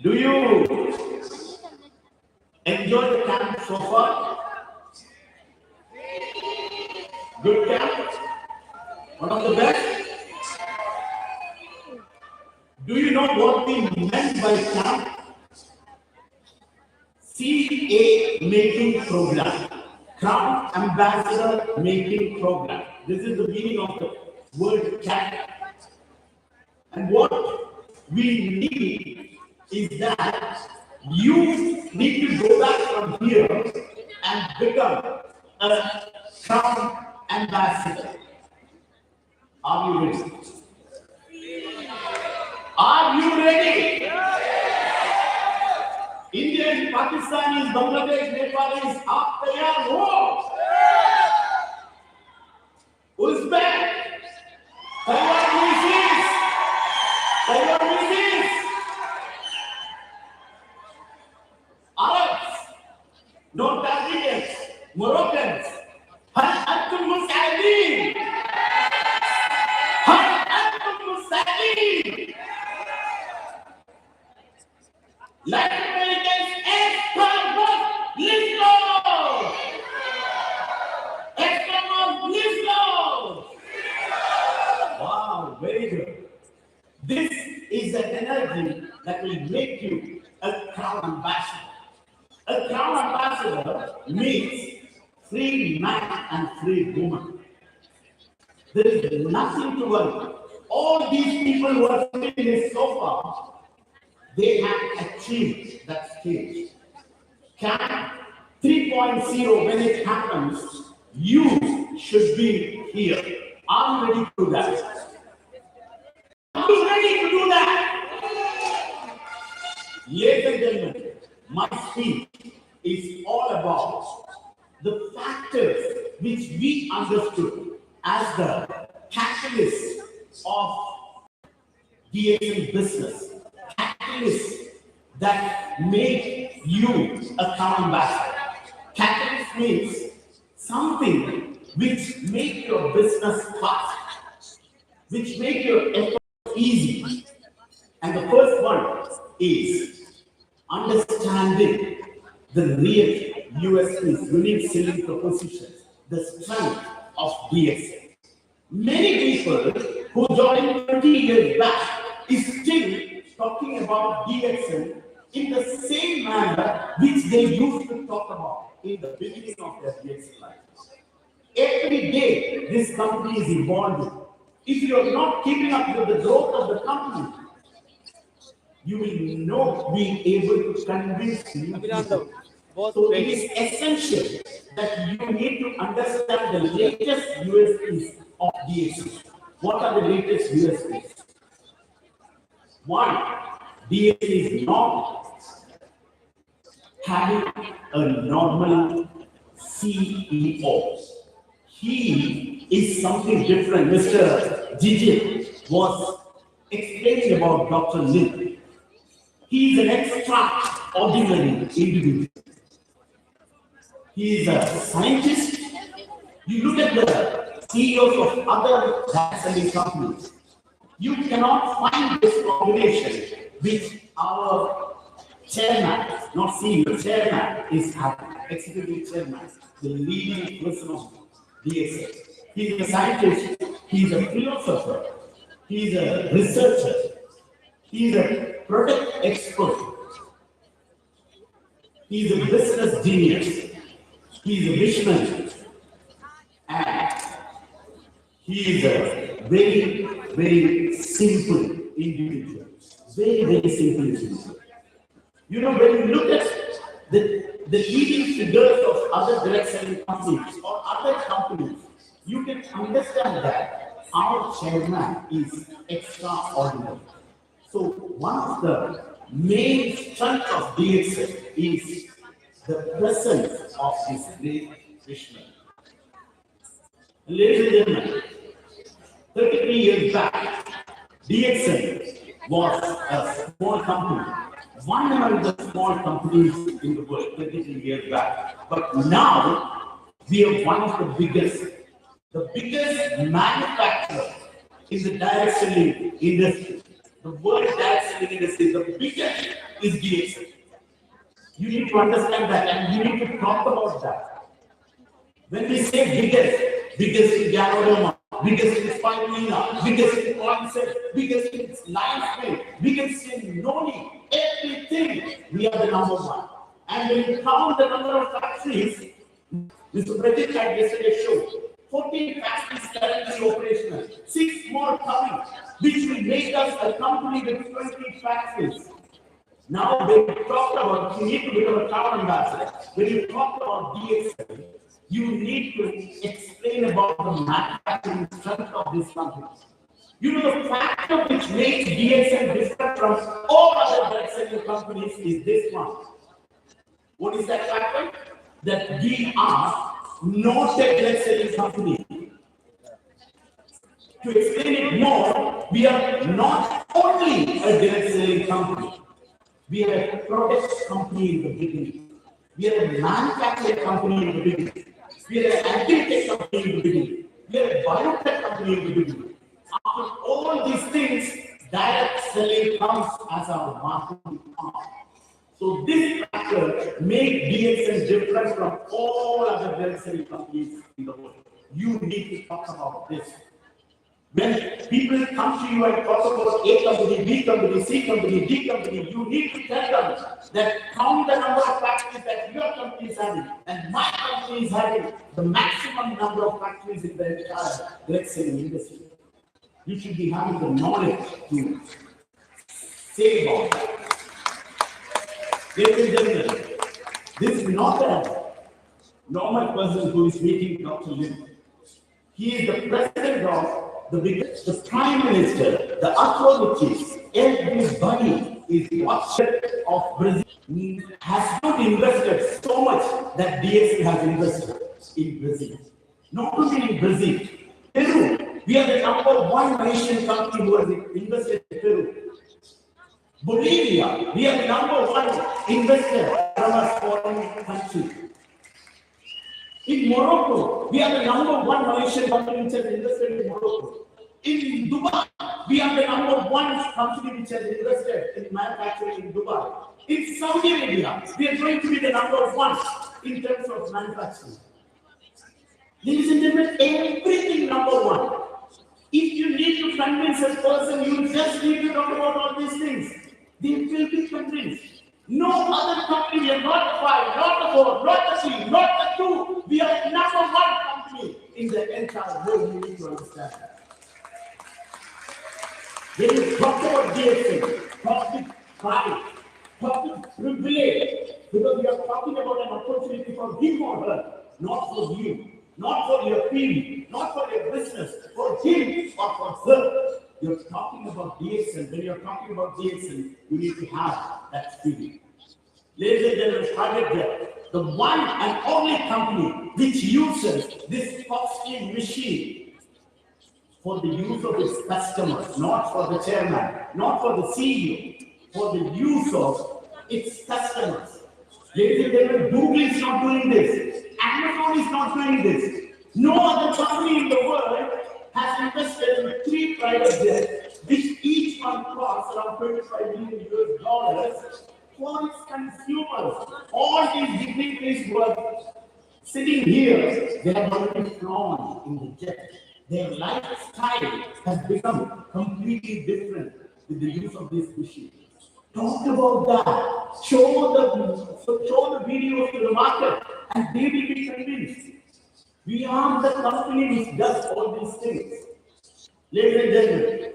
Do you enjoy the camp so far? Good camp? One of the best? Do you know what we meant by camp? CA making program. Crown Ambassador making program. This is the meaning of the word camp. And what we need is that you need to go back from here and become a Crown Ambassador. Are you ready? Are you ready? Indian, Pakistanis, Bangladesh, Nepalis, aap taiyar ho? Uzbek, Taiwanese, Arabs, North Africans, Moroccans, hal antum musta'idin? Hal antum musta'idin? Latin Americans, Eskimos, Lisbon! Wow, very good. This is an energy that will make you a Crown Ambassador. A Crown Ambassador means free man and free woman. There is nothing to worry. All these people who are sitting here so far, they have achieved that stage. Camp 3.0, when it happens, you should be here. Are you ready to do that? Are you ready to do that? Ladies and gentlemen, my speech is all about the factors which we understood as the catalyst of DXN business. Catalyst that make you a Crown Ambassador. Catalyst means something which make your business fast, which make your effort easy. And the first one is understanding the real USPs, unique selling propositions, the strength of DXN. Many people who joined 20 years back is still talking about DXN in the same manner which they used to talk about in the beginning of their DXN life. Every day, this company is evolving. If you are not keeping up with the growth of the company, you will not be able to convince new people. So it is essential that you need to understand the latest USPs of DXN. What are the latest USPs? One, DXN is not having a normal CEO. He is something different. Mr. Gigi was explaining about Dr. Lin. He is an extraordinary individual. He is a scientist. You look at the CEOs of other selling companies. You cannot find this combination which our chairman, not CEO, chairman is having, executive chairman, the leading person of DXN. He is a scientist, he is a philosopher, he is a researcher, he is a product expert, he is a business genius, he is a visionary, and he is a very, very simple individual. Very, very simple individual. You know, when you look at the leading figures of other direct selling companies or other companies, you can understand that our chairman is extraordinary. So one of the main strengths of DXN is the presence of this great visionary. Ladies and gentlemen, 33 years back, DXN was a small company, one among the small companies in the world 33 years back. But now we are one of the biggest manufacturer in the direct selling industry. The world direct selling industry, the biggest is DXN. You need to understand that and you need to talk about that. When we say biggest in Garodoma, biggest in Spirulina, biggest in Concept, biggest in Lifespan, biggest in Noni, everything, we are the number one. And when you count the number of factories, Mr. Pradeep had yesterday showed 14 factories currently operational, 6 more coming, which will make us a company with 20 factories. Now, when you talk about, you need to become a town ambassador. When you talk about DXN, you need to explain about the manufacturing strength of this company. You know, the factor which makes DXN different from all other direct selling companies is this one. What is that factor? That we are not a direct selling company. To explain it more, we are not only a direct selling company. We are a product company in the beginning. We are a manufacturing company in the beginning. We are an agri-tech company in the beginning. We are a biotech company in the beginning. After all these things, direct selling comes as our marketing arm. So this factor makes DXN different from all other direct selling companies in the world. You need to talk about this. When people come to you and talk about A company, B company, C company, D company, you need to tell them that count the number of factories that your company is having and my company is having the maximum number of factories in the entire direct selling industry. You should be having the knowledge to say about that. Ladies and gentlemen, this is not a normal person who is meeting Dr. Lim. He is the president of the prime minister, the authorities, everybody is watching of Brazil. Has not invested so much that DXN has invested in Brazil. Not only in Brazil, Peru. We are the number one Asian country who has invested in Peru. Bolivia, we are the number one investor from a foreign country. In Morocco, we are the number one Malaysian company which has invested in Morocco. In Dubai, we are the number one company which has invested in manufacturing in Dubai. In Saudi Arabia, we are going to be the number one in terms of manufacturing. Ladies and gentlemen, everything number one. If you need to convince a person, you just need to talk about all these things. They will be convinced. No other company, we are not the 5, not the 4, not the 3, not the 2. We are number one company in the entire world. You need to understand that. When you talk about DXN, talk with pride, talk with privilege, because we are talking about an opportunity for him or her, not for you, not for your team, not for your business, for him or for her. You're talking about DXN. When you're talking about DXN, you need to have that feeling. Ladies and gentlemen, target there. The one and only company which uses this costly machine for the use of its customers, not for the chairman, not for the CEO, for the use of its customers. Ladies and gentlemen, Google is not doing this. Amazon is not doing this. No other company in the world has invested in 3 private jets, which each one costs around $25 million for its consumers. All these dignitaries who are sitting here, they have already flown in the jet. Their lifestyle has become completely different with the use of this machine. Talk about that. Show the videos to the market, and they will be convinced. We are the company which does all these things. Ladies and gentlemen,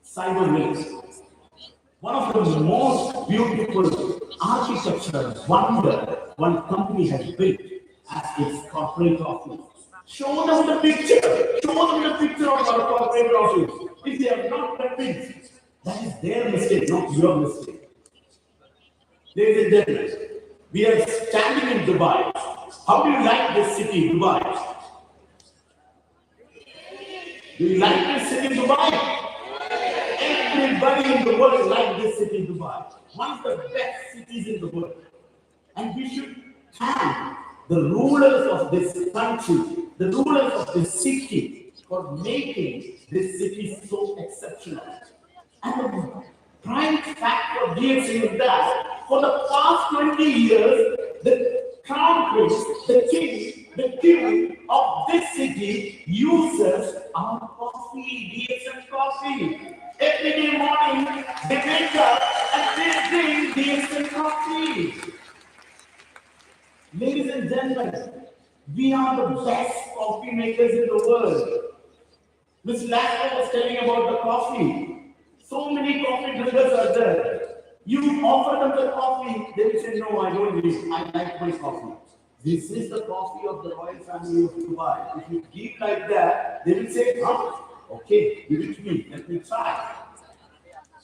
cyber. One of the most beautiful architectural wonder one company has built as its corporate office. Show them the picture. Show them the picture of our corporate office. If they are not convinced, that is their mistake, not your mistake. Ladies and gentlemen, we are standing in Dubai. How do you like this city, Dubai? Do you like this city, Dubai? Everybody in the world likes this city, Dubai. One of the best cities in the world. And we should thank the rulers of this country, the rulers of this city, for making this city so exceptional. And the prime fact of DXN is that for the past 20 years, the crown prince, the king of this city uses our coffee, DXN coffee. Every day morning, they wake up and they drink DXN coffee. Ladies and gentlemen, we are the best coffee makers in the world. Ms. Lasker was telling about the coffee. So many coffee drinkers are there. You offer them the coffee, they will say, no, I don't need it. I like my coffee. This is the coffee of the royal family of Dubai. If you keep like that, they will say, huh? Okay, give it to me. Let me try.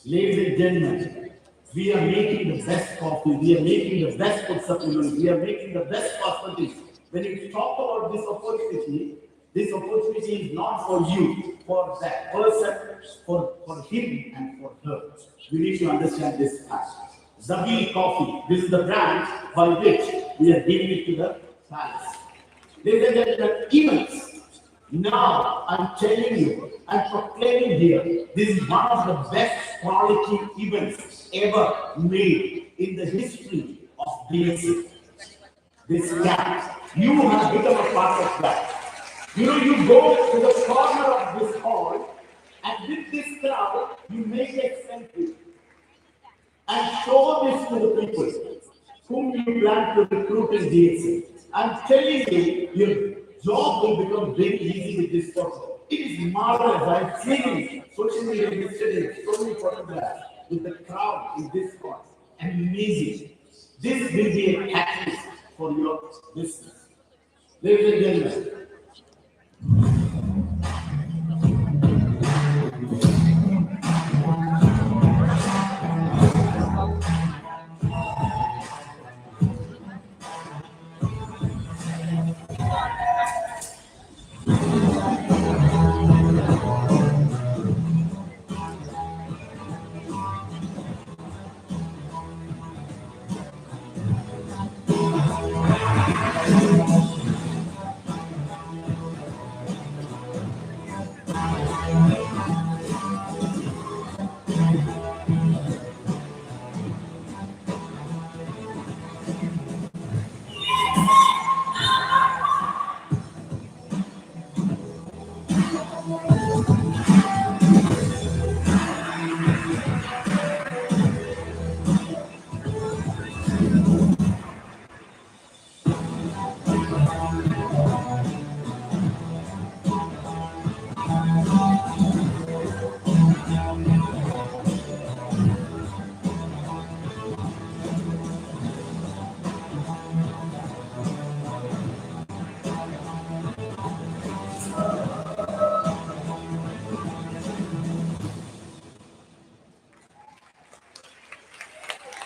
Ladies and gentlemen, we are making the best coffee. We are making the best food supplements. We are making the best cosmetics. When you talk about this opportunity is not for you, for that person, for him and for her. We need to understand this fact. Zabi Coffee, this is the brand by which we are giving it to the palace. Ladies and gentlemen, events. Now I'm telling you, I'm proclaiming here, this is one of the best quality events ever made in the history of DXN. This camp, you have become a part of that. You know, you go to the corner of this hall, and with this crowd, you make it selfie and show this to the people whom you plan to recruit in DXN. I'm telling you, your job will become very easy with this photo. It is marvelous. I've seen social media yesterday, so many photographs with the crowd in this spot. Amazing. This will be a catalyst for your business. Ladies and gentlemen,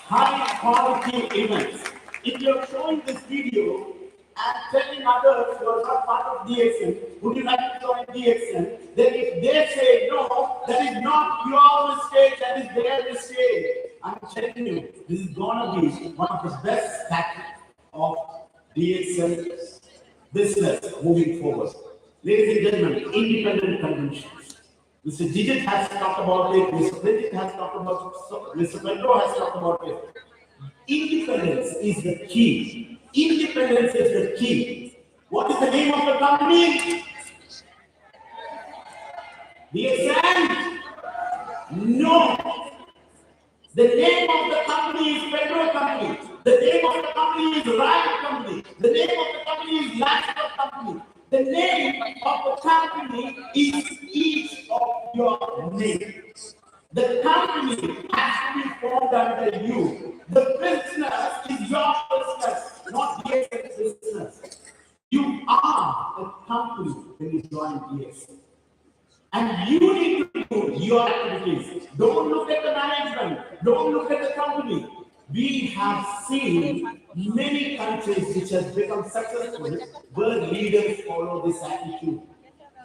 high quality events. If you're showing this video and telling others who are not part of DXN, would you like to join DXN? Then if they say no, that is not your mistake, that is their mistake. I'm telling you, this is gonna be one of the best tactics of DXN business moving forward. Ladies and gentlemen, independent conventions. Mr. Digit has talked about it, Mr. Digit has talked about it, Mr. Pedro has talked about it. Independence is the key. Independence is the key. What is the name of the company? DXN? No. The name of the company is Pedro Company. The name of the company is Ryan Company. The name of the company is Laptop Company. The name of the company is each of your names. The company has to be formed under you. The business is your business, not DXN's business. You are a company when you join DXN. And you need to do your activities. Don't look at the management. Don't look at the company. We have seen many countries which have become successful where leaders follow this attitude.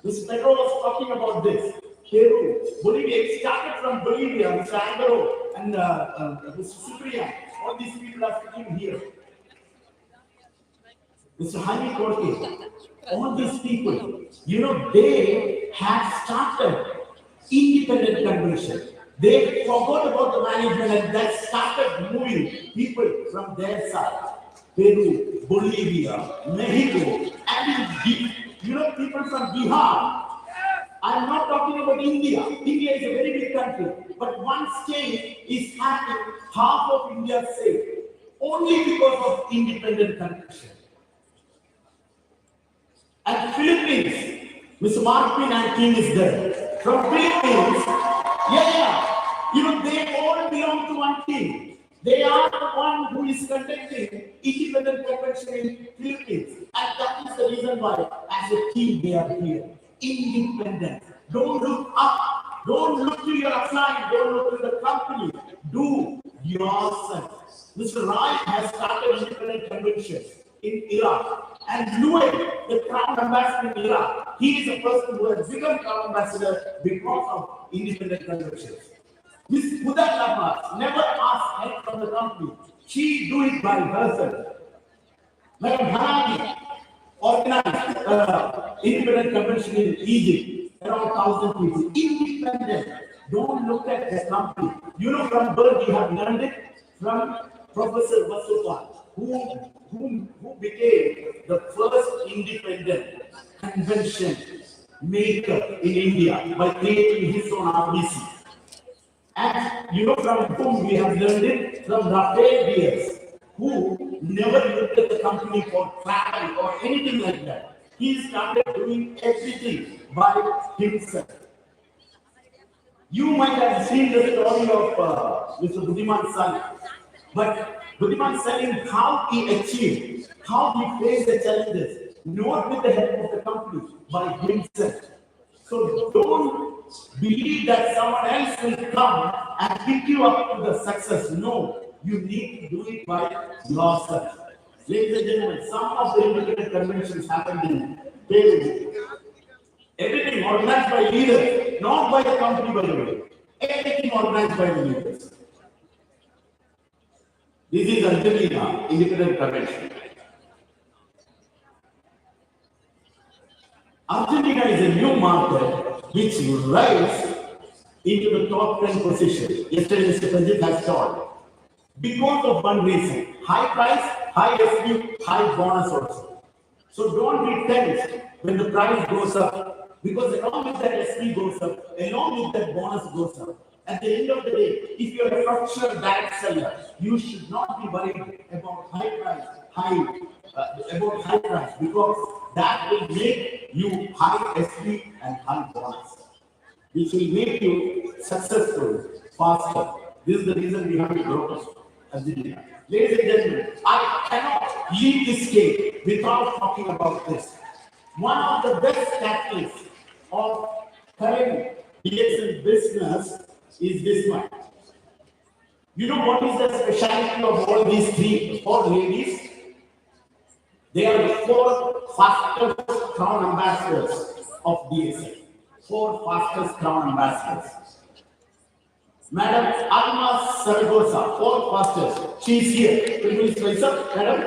Mr. Pedro was talking about this. Peru, Bolivia, it started from Bolivia, Mr. Angelo and Mr. Cyprian. All these people are sitting here. Mr. Jaime Corte, all these people, they have started independent convention. They forgot about the management and that started moving people from their side. Peru, Bolivia, Mexico, and people from Bihar. I'm not talking about India. India is a very big country, but one state is having half of India's say only because of independent convention. And Philippines, Mr. Martin and King is there. From Philippines, they all belong to one team. They are the one who is conducting independent convention in Philippines. And that is the reason why, as a team, they are here. Independent. Don't look up. Don't look to your upline. Don't look to the company. Do yourself. Mr. Rai has started independent conventions in Iraq. And Louis, the Crown Ambassador in Iraq, he is a person who has become Crown Ambassador because of independent conventions. Ms. Huda Lamas never asked help from the company. She do it by herself. Madam Hanani organized independent convention in Egypt, around 1,000 people. Independent. Don't look at the company. From birth you have learned it from Professor Vasupa, who became the first independent convention maker in India by creating his own RBC. And from whom we have learned it? From Rafael Diaz, who never looked at the company for travel or anything like that. He started doing everything by himself. You might have seen the story of Mr. Buddhiman Salim. But Buddhiman Salim, how he achieved, how he faced the challenges, not with the help of the company, by himself. So don't believe that someone else will come and pick you up to the success. No, you need to do it by yourself. Ladies and gentlemen, some of the independent conventions happened in Peru. Everything organized by leaders, not by the company, by the way. Everything organized by the leaders. This is Argentina independent convention. Argentina is a new market which rises into the top 10 position. Yesterday, Mr. Sanjit has told. Because of one reason: high price, high SB, high bonus also. So don't be tense when the price goes up, because along with that SB goes up, along with that bonus goes up. At the end of the day, if you are a structured direct seller, you should not be worried about high price, because that will make you high SB and high bonus, which will make you successful faster. This is the reason we have to grow. Ladies and gentlemen, I cannot leave this cake without talking about this. One of the best catalysts of current DXN business is this one. You know what is the specialty of all these four ladies? They are the 4 fastest crown ambassadors of DXN. 4 fastest crown ambassadors. Madam Alma Saragosa, 4th fastest. She is here. Can you please raise up, madam?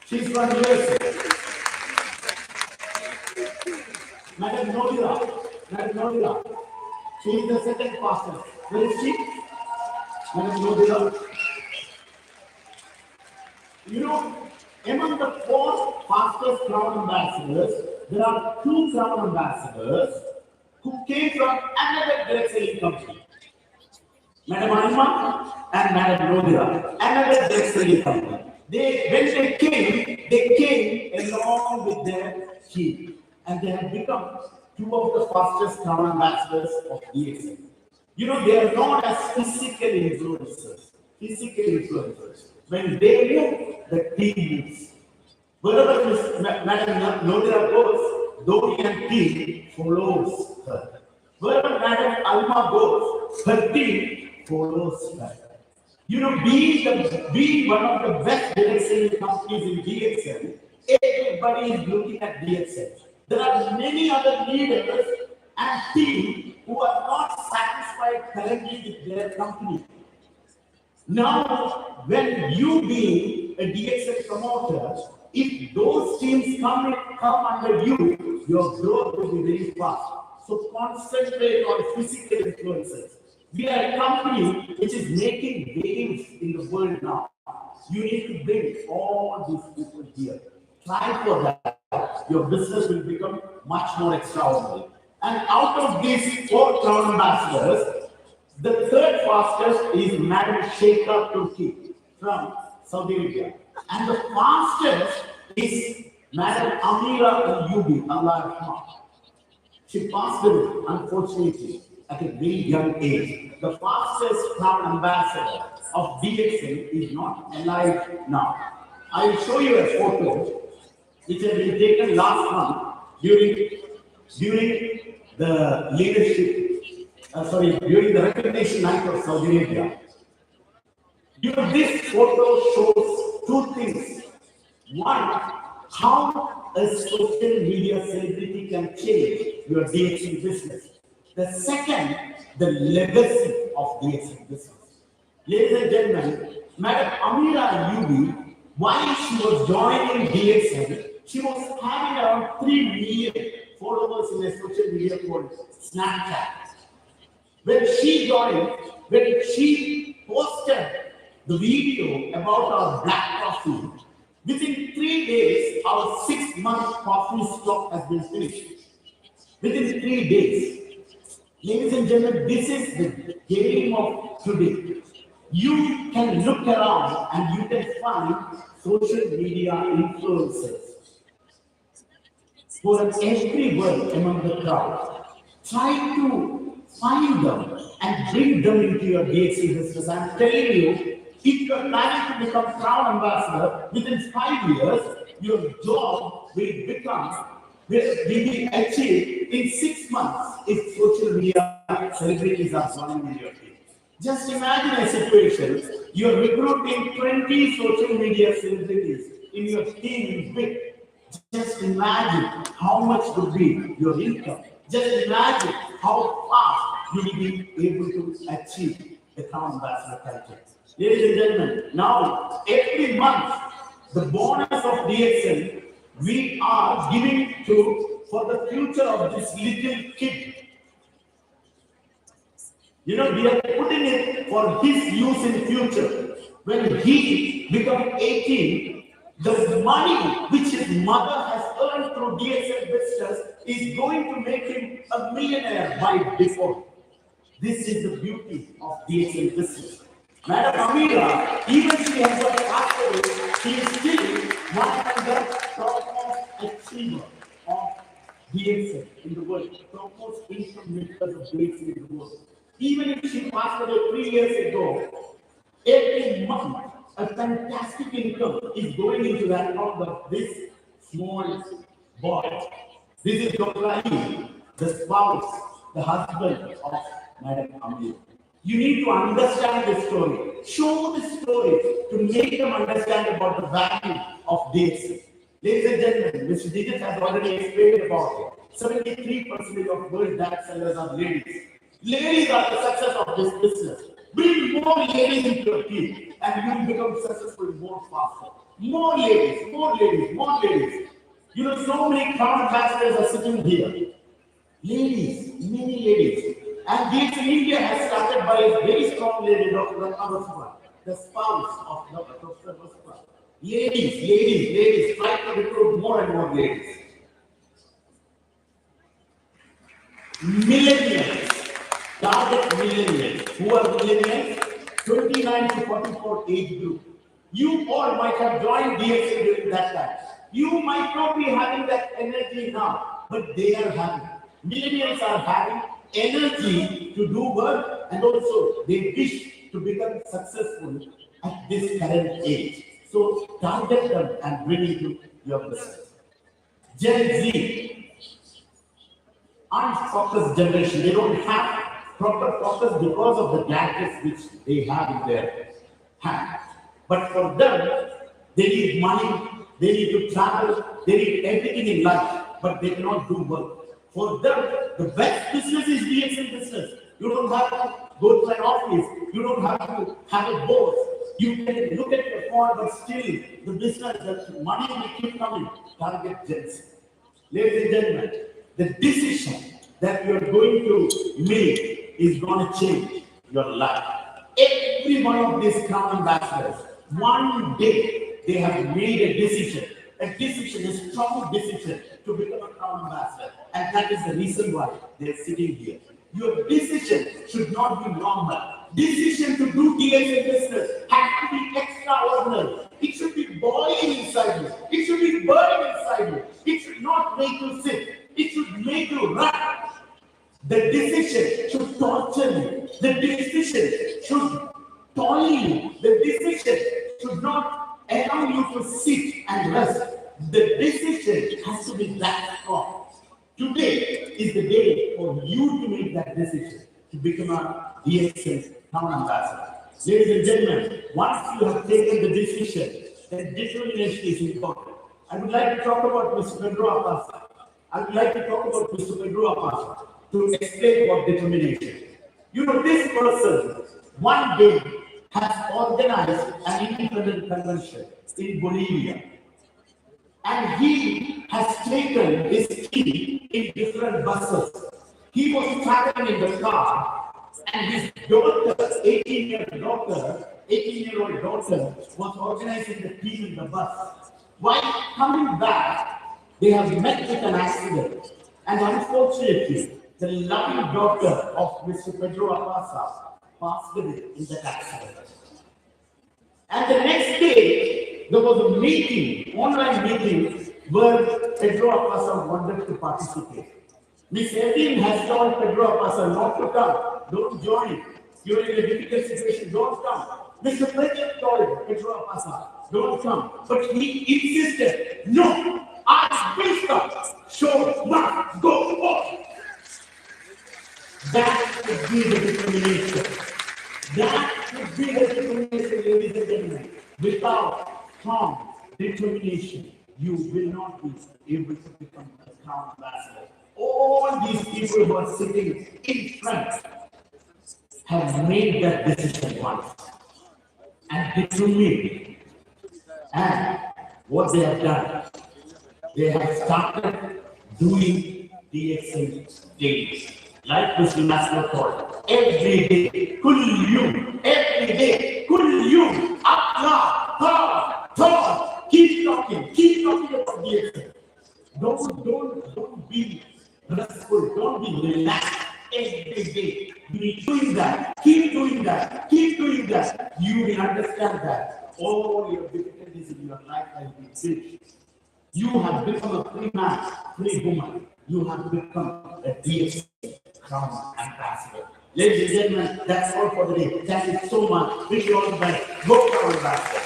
She is from USA. Madam Nodira. She is the 2nd fastest. Where is she? Madam Nodira. Among the 4 fastest crown ambassadors, there are 2 crown ambassadors who came from another direct selling company. Madam Alma and Madam Nodira, another direct selling company. When they came along with their team, and they have become 2 of the fastest crown ambassadors of DXN. They are known as physical influencers. When they move, the team moves. Wherever Madam Nodira goes, Dodi and team follows her. Wherever Madam Alma goes, her team follows her. Being one of the best direct selling companies in DXN, everybody is looking at DXN. There are many other leaders and teams who are not satisfied currently with their company. Now, when you be a DXN promoter, if those teams come under you, your growth will be very fast. So concentrate on physical influences. We are a company which is making waves in the world now. You need to bring all these people here. Try for that. Your business will become much more extraordinary. And out of these 4 crown ambassadors, the third fastest is Madam Sheikha Turki from Saudi Arabia. And the fastest is Madam Amira Al-Yubi, Allah Rahman. She passed away, unfortunately, at a very young age. The fastest crown ambassador of DXN is not alive now. I will show you a photo which has been taken last month during the during the recognition night of Saudi Arabia. This photo shows 2 things. One, how a social media celebrity can change your DXN business. The second, the legacy of DXN business. Ladies and gentlemen, Madam Amira Yubi, while she was joining DXN, she was having around 3 million followers in a social media called Snapchat. When she joined, when she posted the video about our black coffee, within 3 days, our 6-month coffee stock has been finished. Within 3 days. Ladies and gentlemen, this is the game of today. You can look around and you can find social media influencers who are everywhere among the crowd. Try to find them and bring them into your DXN business. I'm telling you, if you are planning to become crown ambassador, within 5 years, your job will be achieved in 6 months if social media celebrities are joining your team. Just imagine a situation, you're recruiting 20 social media celebrities in your team big. Just imagine how much would be your income. Just imagine how fast you will be able to achieve the crown ambassador title. Ladies and gentlemen, now every month the bonus of DXN we are giving for the future of this little kid. We are putting it for his use in future. When he becomes 18, the money which his mother has earned through DXN business is going to make him a millionaire by default. This is the beauty of DXN business. Madam Amira, even she has got passed away, she is still one of the topmost achiever of DXN in the world, topmost income makers of DXN in the world. Even if she passed away 3 years ago, every month a fantastic income is going into the account of this small boy. This is Dr. the spouse, the husband of Madam Amira. You need to understand the story. Show the story to make them understand about the value of DXN. Ladies and gentlemen, Mr. Digit has already explained about it. 73% of world direct sellers are ladies. Ladies are the success of this business. Bring more ladies into your team and you will become successful more faster. More ladies, more ladies, more ladies. So many crown ambassadors are sitting here. Ladies, many ladies. And DXN India has started by a very strong lady, Dr. Vasudha, the spouse of Dr. Vasudha. Ladies, try to recruit more and more ladies. Millennials, target millennials. Who are millennials? 29 to 44 age group. You all might have joined DXN during that time. You might not be having that energy now, but they are having. Millennials are having energy to do work and also they wish to become successful at this current age. So target them and bring it to your business. Gen Z, unfocused generation, they don't have proper focus because of the gadgets which they have in their hand. But for them, they need money, they need to travel, they need everything in life. but they cannot do work. For them, the best business is DXN business. You don't have to go to an office. You don't have to have a boss. You can look at your phone, but still the business, the money will keep coming. Target gents. Ladies and gentlemen, the decision that you are going to make is going to change your life. Every one of these crown ambassadors, one day they have made a decision, a strong decision to become a crown ambassador. And that is the reason why they are sitting here. Your decision should not be normal. Decision to do DXN business has to be extraordinary. It should be boiling inside you. It should be burning inside you. It should not make you sit. It should make you run. The decision should torture you. The decision should toil you. The decision should not allow you to sit and rest. The decision has to be that strong. Today is the day for you to make that decision to become a DXN crown ambassador. Ladies and gentlemen, once you have taken the decision, then determination is important. I would like to talk about Mr. Pedro Apasa. I would like to talk about Mr. Pedro Apasa to explain what determination. You know, this person one day has organized an independent convention in Bolivia. And he has taken his team in different buses. He was traveling in the car, and his daughter, 18-year-old daughter, was organizing the team in the bus. While coming back, they have met with an accident. And unfortunately, the loving daughter of Mr. Pedro Apasa passed away in that accident. And the next day, there was a meeting, online meeting, where Pedro Apasa wanted to participate. Miss Evelyn has told Pedro Apasa not to come. Don't join. You're in a difficult situation. Don't come. Mr. President told Pedro Apasa, don't come. But he insisted, no, I will come. Show must go on. That would be the determination. That would be the determination, ladies and gentlemen. Without strong determination, you will not be able to become a crown ambassador. All these people who are sitting in front have made that decision once and determined. And what they have done, they have started doing DXN daily. Like Mr. Master called, every day, kull-yum, every day, kull-yum, atla, thought, keep talking about DXN. Don't be restful, don't be relaxed every day. You be doing that, keep doing that, keep doing that. You will understand that all your difficulties in your life have been finished. You have become a free man, free woman. You have become a DXN crown ambassador. Ladies and gentlemen, that's all for the day. Thank you so much. Wish you all the best. Go crown ambassador.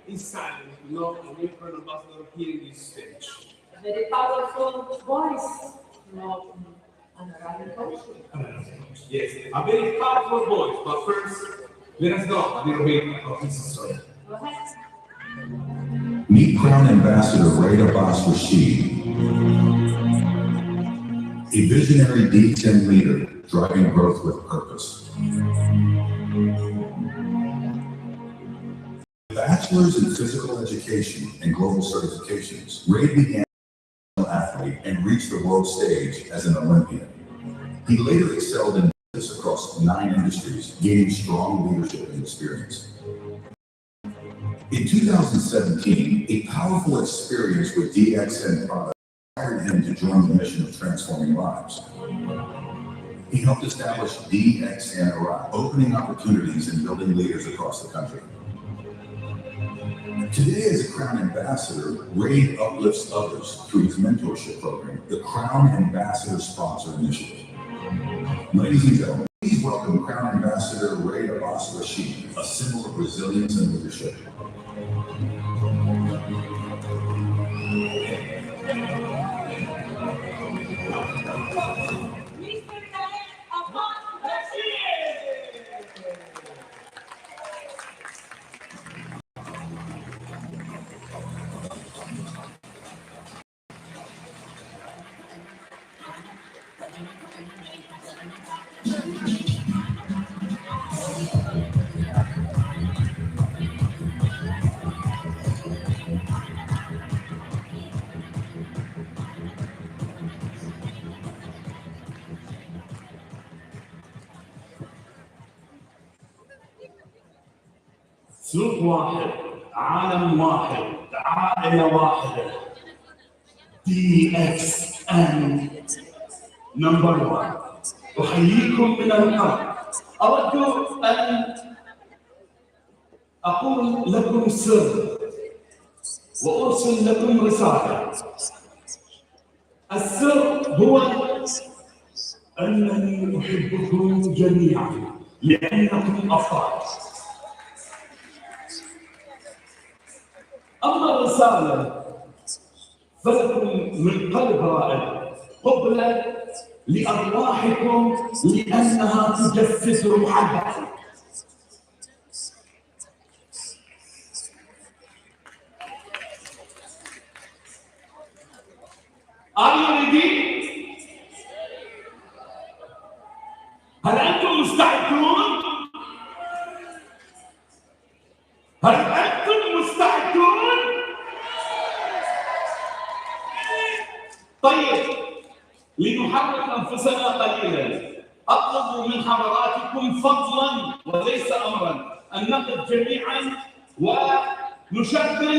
It's silent, you know, a new crown ambassador here in this stage. Very powerful voice. No, another culture. Yes, a very powerful voice, but first, let us know a little bit of his story. Go ahead. Meet Crown Ambassador Ray Abbas Rashid, a visionary DXN leader driving growth with purpose. Bachelor's in Physical Education and Global Certifications, Ray began as an athlete and reached the world stage as an Olympian. He later excelled in business across 9 industries, gaining strong leadership and experience. In 2017, a powerful experience with DXN products inspired him to join the mission of transforming lives. He helped establish dxn Iraq, opening opportunities and building leaders across the country. Today, as a Crown Ambassador, Ray uplifts others through his mentorship program, the Crown Ambassador Sponsor Initiative. Ladies and gentlemen, please welcome Crown Ambassador Ray Abbas Rashid, a symbol of resilience and leadership. سلوك واحد، عالم واحد، عائلة واحدة. DXN نمبر 1. أحييكم من القلب. أود أن أقول لكم سر وأرسل لكم رسالة. السر هو أنني أحبكم جميعا لأنكم أفراد. أما الرسالة فلكم من قلب رائع، قبلة لأرواحكم لأنها تجسد روحكم. Are you ready? هل أنتم مستعدون؟ هل أنتم مستعدون؟ طيب، لنحرك أنفسنا قليلا، أطلب من حضراتكم فضلا وليس أمرا أن نقف جميعا ونشغل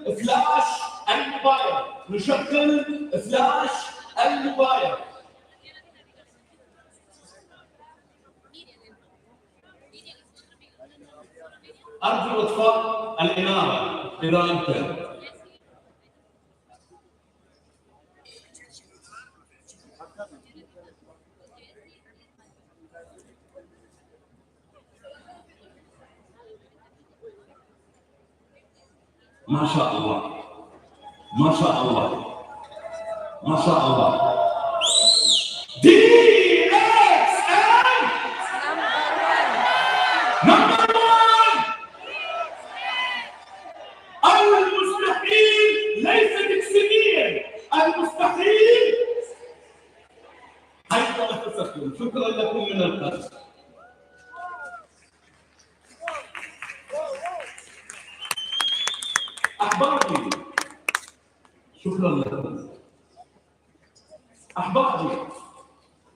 فلاش الموبايل. نشغل فلاش الموبايل. أرجو إطفاء الإنارة إذا أمكن. ما شاء الله، ما شاء الله، ما شاء الله. DXN نمبر 1. المستحيل ليس جسميا، المستحيل. حيث أنفسكم. شكرا لكم من القلب. أحبابي، شكرا لكم. أحبابي،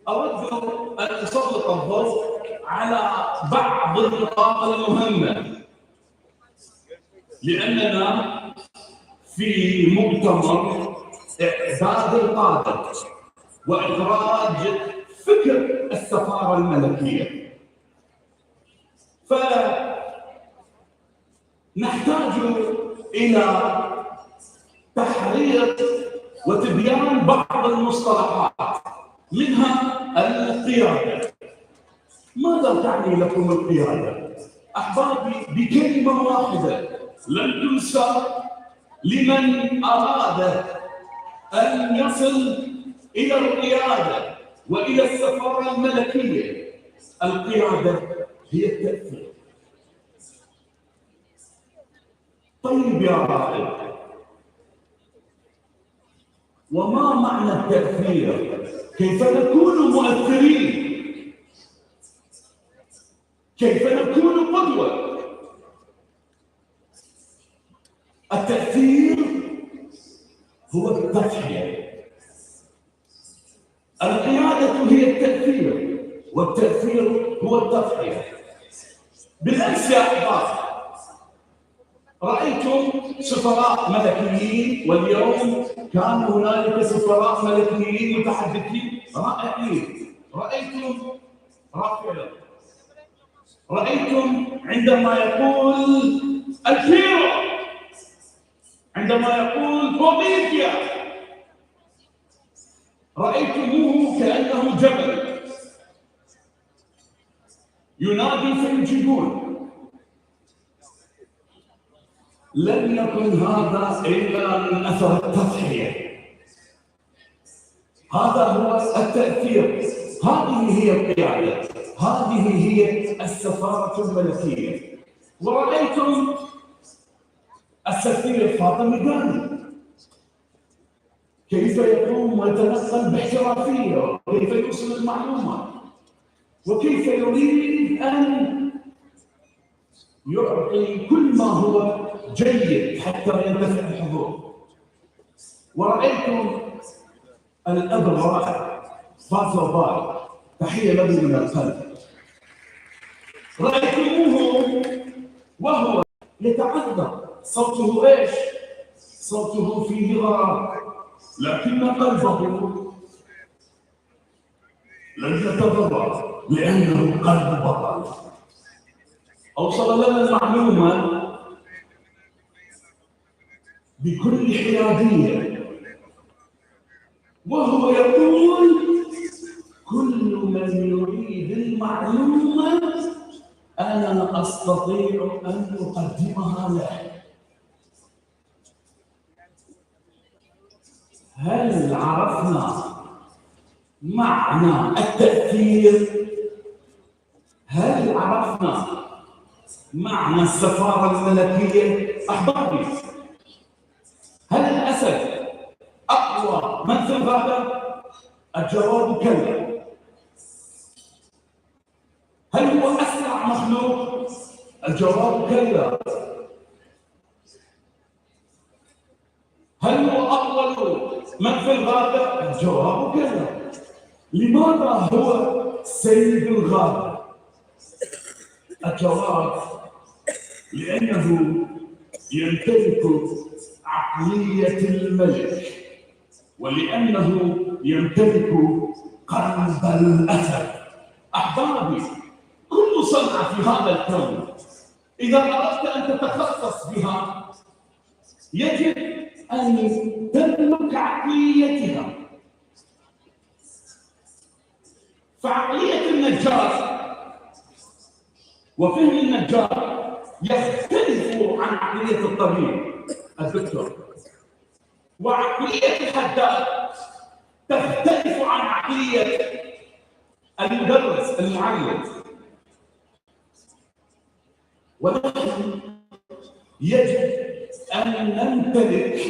أود أن أسلط الضوء على بعض النقاط المهمة، لأننا في مؤتمر إعداد القادة وإخراج فكر السفارة الملكية، فنحتاج إلى تحرير وتبيان بعض المصطلحات، منها القيادة. ماذا تعني لكم القيادة؟ أحبابي، بكلمة واحدة لن تنسى لمن أراد أن يصل إلى القيادة وإلى السفارة الملكية. القيادة هي التأثير. طيب يا رائد، وما معنى التأثير؟ كيف نكون مؤثرين؟ كيف نكون قدوة؟ التأثير هو التضحية. القيادة هي التأثير، والتأثير هو التضحية. بالأمس يا أحباب رأيتم سفراء ملكيين، واليوم كان هنالك سفراء ملكيين متحدثين رائعين. رأيتم رافائيل، رأيتم عندما يقول الفيرو، عندما يقول بوليفيا، رأيتموه كأنه جبل ينادي في الجبول. لم يكن هذا إلا من أثر التضحية. هذا هو التأثير، هذه هي القيادة، هذه هي السفارة الملكية. ورأيتم السفير فاطمي غاني كيف يقوم ويتنقل باحترافية، وكيف يوصل المعلومات، وكيف يريد أن يعطي كل ما هو جيد حتى ينتفع الحضور. ورأيتم الأب الرائع فاطمي، تحية له من القلب. رأيتموه وهو يتعذب، صوته ايش؟ صوته فيه غرام، لكن قلبه لم يتضرر لأنه قلب بطل. أوصل لنا المعلومة بكل حيادية، وهو يقول كل من يريد المعلومة أنا أستطيع أن أقدمها له. هل عرفنا معنى التأثير؟ هل عرفنا معنى السفارة الملكية؟ أحبابي، هل الأسد أقوى من في الغابة؟ الجواب كلا. هل هو أسرع مخلوق؟ الجواب كلا. هل هو أطول من في الغابة؟ الجواب كلا. لماذا هو سيد الغابة؟ الجواب لأنه يمتلك عقلية الملك، ولأنه يمتلك قلب الأسد. أحبابي، كل صنعة في هذا الكون إذا أردت أن تتخصص بها يجب أن تملك عقليتها. فعقلية النجار وفهم النجار يختلف عن عقلية الطبيب الدكتور، وعقلية الحداد تختلف عن عقلية المدرس المعلم. ونحن يجب أن نمتلك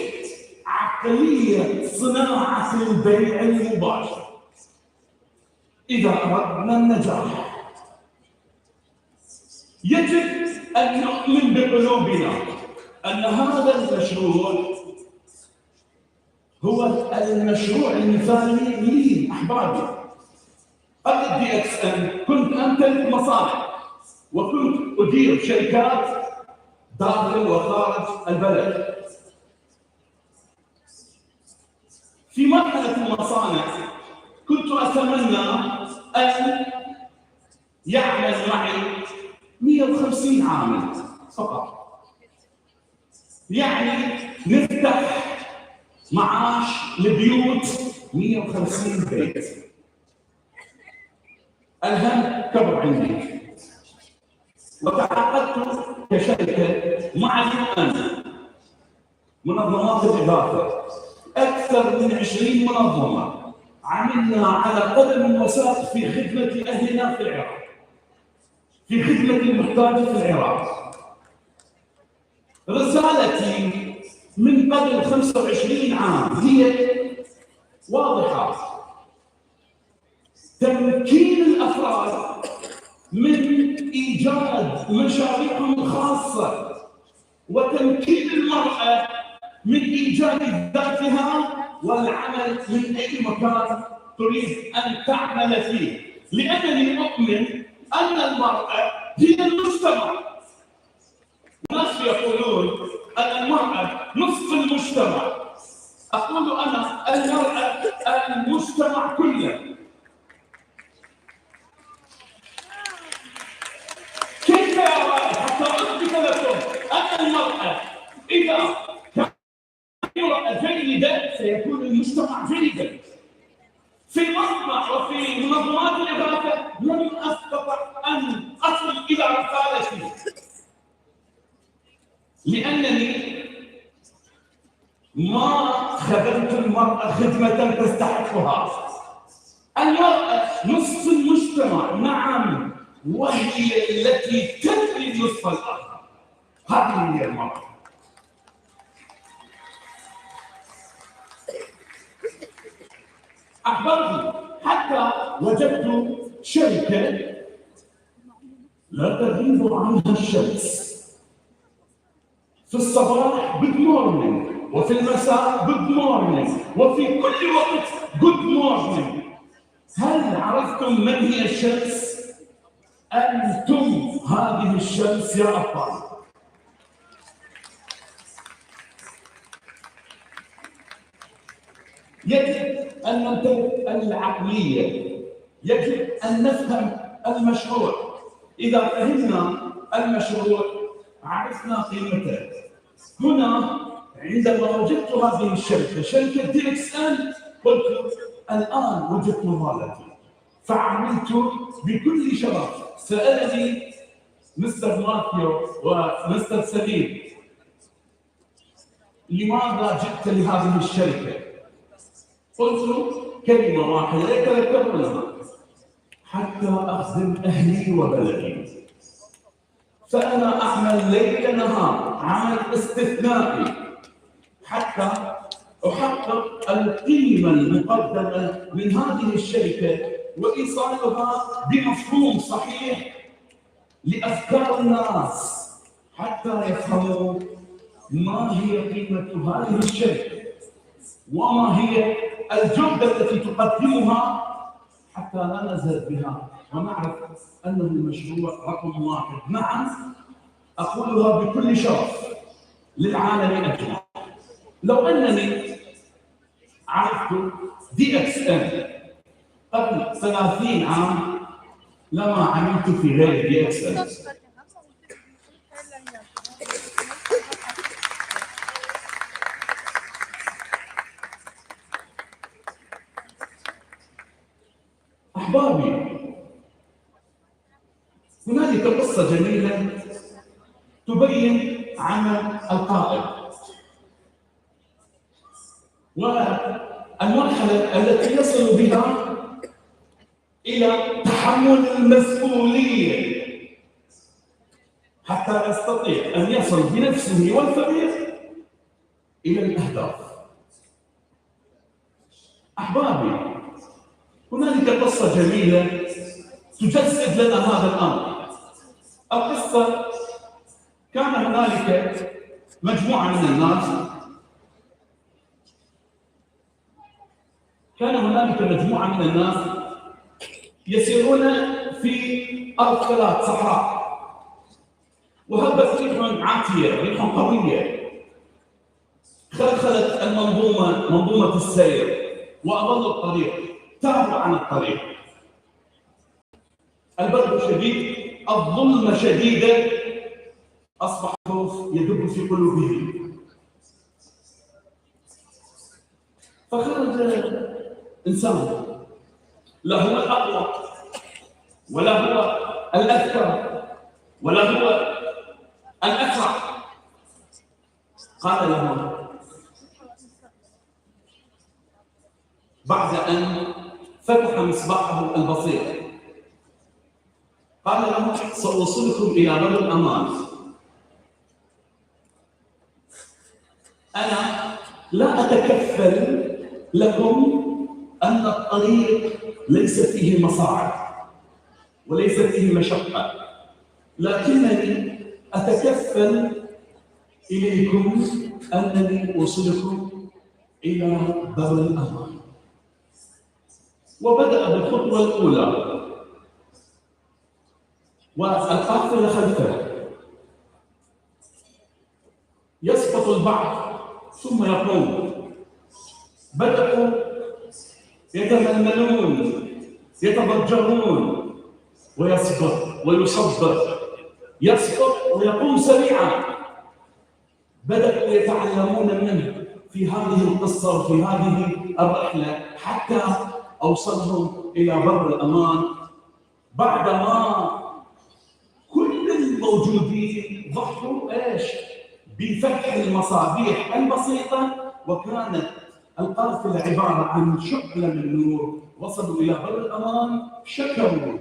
عقلية صناعة البيع المباشر إذا أردنا النجاح. يجب أن نؤمن بقلوبنا أن هذا المشروع هو المشروع المثالي لي. أحبابي، قبل دبيdxn كنت أمتلك مصانع، وكنت أدير شركات داخل وخارج البلد. في مرحلة المصانع كنت أتمنى أن يعمل معي 150 عامل فقط، يعني نفتح معاش لبيوت 150 بيت. الهم كبر عندي، وتعاقدت كشركة مع الآن منظمات الإغاثة، أكثر من 20 منظمة، عملنا على قدم وساق في خدمة أهلنا في العراق، في خدمة المحتاج في العراق. رسالتي من قبل 25 عام هي واضحة: تمكين الأفراد من إيجاد مشاريعهم الخاصة، وتمكين المرأة من إيجاد ذاتها والعمل من أي مكان تريد أن تعمل فيه، لأنني أؤمن أن المرأة هي المجتمع. الناس يقولون أن المرأة نصف المجتمع. أقول أنا المرأة المجتمع كله. كيف يا رائد حتى أثبت لكم أن المرأة إذا كانت امرأة جيدة سيكون المجتمع جيدا. في مصنع وفي منظمات الإغاثة لم أستطع أن أصل إلى رسالتي لأنني ما خدمت المرأة خدمة تستحقها. المرأة نصف المجتمع، نعم، وهي التي تبني النصف الآخر. هذه هي المرأة. أحبابي، حتى وجدت شركة لا تغيب عنها الشمس. في الصباح good morning، وفي المساء good morning، وفي كل وقت good morning. هل عرفتم من هي الشمس؟ أنتم هذه الشمس يا أبطال. يجب أن نمتلك العقلية، يجب أن نفهم المشروع. إذا فهمنا المشروع عرفنا قيمته. هنا عندما وجدت هذه الشركة، شركة دبيdxn، قلت الآن وجدت مهارتي، فعملت بكل شرف. سألني مستر ماثيو ومستر سليم لماذا جئت لهذه الشركة؟ قلت كلمة واحدة يتذكرونها: حتى أخدم أهلي وبلدي. فأنا أعمل ليل نهار، عمل استثنائي حتى أحقق القيمة المقدمة من هذه الشركة وإيصالها بمفهوم صحيح لأفكار الناس حتى يفهموا ما هي قيمة هذه الشركة وما هي الجودة التي تقدمها، حتى لا نزهد بها ونعرف أنه المشروع رقم واحد. نعم، أقولها بكل شرف للعالم أجمع. لو أنني عرفت دبيdxn قبل 30 عام لما عملت في غير دبيdxn. أحبابي، هنالك قصة جميلة تبين عمل القائد والمرحلة التي يصل بها إلى تحمل المسؤولية حتى يستطيع أن يصل بنفسه والفريق إلى الأهداف. أحبابي، هنالك قصة جميلة تجسد لنا هذا الأمر. القصة: كان هنالك مجموعة من الناس، يسيرون في أرض فلات صحراء، وهبت ريح عاتية، ريح قوية خلخلت منظومة السير وأضلوا الطريق، تابوا عن الطريق. البرد شديد، الظلمة شديدة، أصبح الخوف يدب في قلوبهم. فخرج إنسان لا هو الأقوى ولا هو الأذكر ولا هو الأسرع. قال له بعد أن فتح مصباحه البصير، قال له: سأوصلكم إلى بر الأمان. أنا لا أتكفل لكم أن الطريق ليس فيه مصاعب وليس فيه مشقة، لكنني أتكفل إليكم أنني أوصلكم إلى بر الأمان. وبدأ بالخطوة الأولى والقافلة خلفه. البعض ثم يقوم. بدأوا يتململون يتضجرون ويسقط ويصبر، يسقط ويقوم سريعا. بدأوا يتعلمون منه في هذه القصة وفي هذه الرحلة حتى أوصلهم إلى بر الأمان، بعدما كل الموجودين ضحوا ايش؟ بفتح المصابيح البسيطة، وكانت القافلة عبارة عن شعلة من نور. وصلوا إلى بر الأمان، شكروا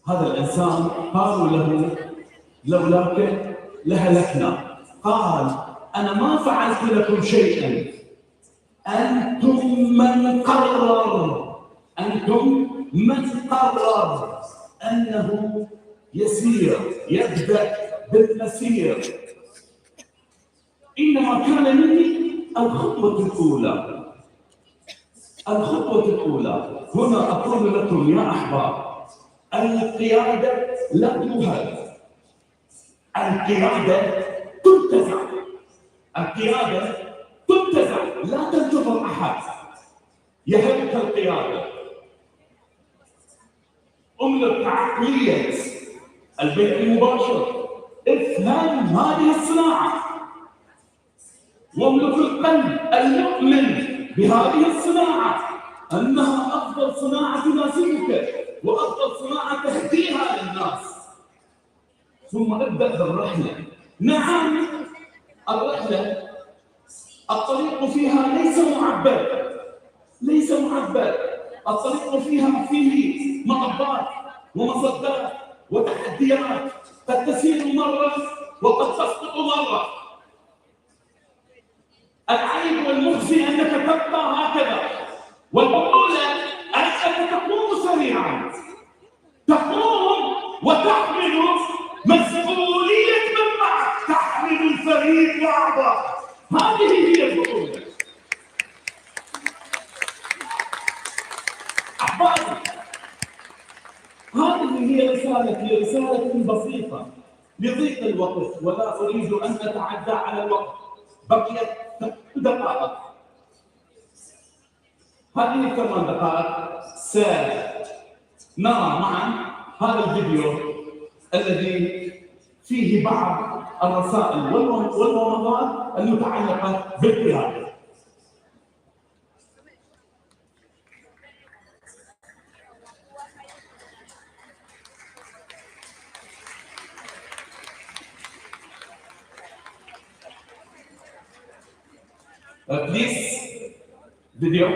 هذا الإنسان، قالوا له لولاك لهلكنا. قال أنا ما فعلت لكم شيئا، أنتم من قرر أنه يبدأ بالمسير. إنما كان مني الخطوة الأولى. هنا أقول لكم يا أحباب، القيادة لا تهاب، القيادة تنتزع، لا تنتظر أحد يهبك القيادة. املك عقلية البيع المباشر، افهم هذه الصناعة، واملك القلب المؤمن بهذه الصناعة أنها أفضل صناعة تناسبك وأفضل صناعة تهديها للناس. ثم ابدأ بالرحلة. نعم، الرحلة الطريق فيها ليس معبد، الطريق فيه مطبات ومصدات وتحديات، قد تسير مرة وقد تسقط مرة. العيب والمخزي أنك تبقى هكذا، والبطولة أنك تقوم سريعا، تقوم وتحمل مسؤولية من معك، تحمل الفريق وأعضاء. هذه هي البطولة. أحبابي، هذه هي رسالتي، رسالة بسيطة لضيق الوقت، ولا أريد أن أتعدى على الوقت. بقيت دقائق، هذه 8 دقائق سنرى معا هذا الفيديو الذي فيه بعض الرسائل والومضات المتعلقة بالقيادة. Please, video.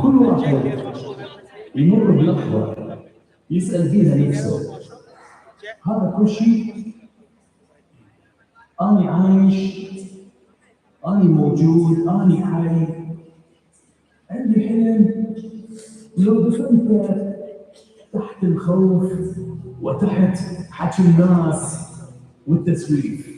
كل واحد يمر بلحظة يسأل فيها نفسه، هذا كل شيء أنا عايش، أنا موجود، أنا حي، عندي حلم. لو دفنت تحت الخوف وتحت حكي الناس والتسويف.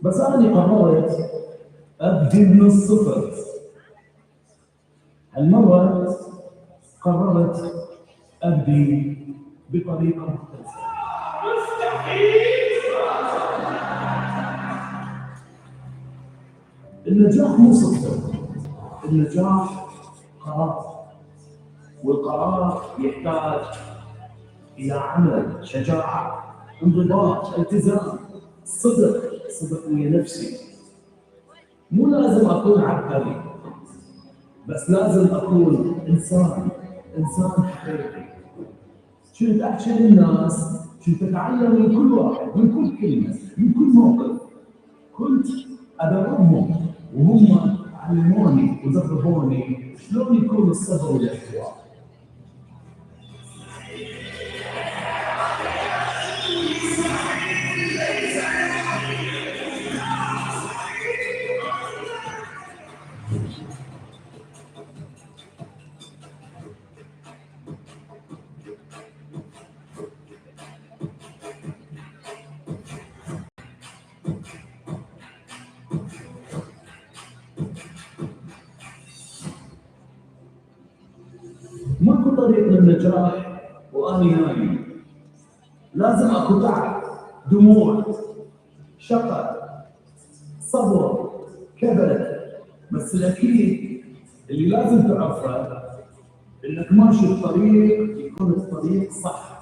بس أنا قررت أبدي من الصفر. هالمرة قررت أبدي بطريقة مختلفة. النجاح مو صدفة، النجاح قرار، والقرار يحتاج إلى عمل، شجاعة، انضباط، التزام، صدق ويا نفسي. مو لازم أكون عبقري، بس لازم أكون إنسان حقيقي. كنت أحكي للناس، كنت أتعلم من كل واحد، من كل كلمة، من كل موقف. كنت أدربهم وهم علموني ودربوني شلون يكون الصبر والاحتواء. ماكو طريق للنجاح واني نايم، لازم اكو تعب، دموع، شقاء، صبر، كبد، بس الاكيد اللي لازم تعرفه انك ماشي الطريق يكون الطريق صح.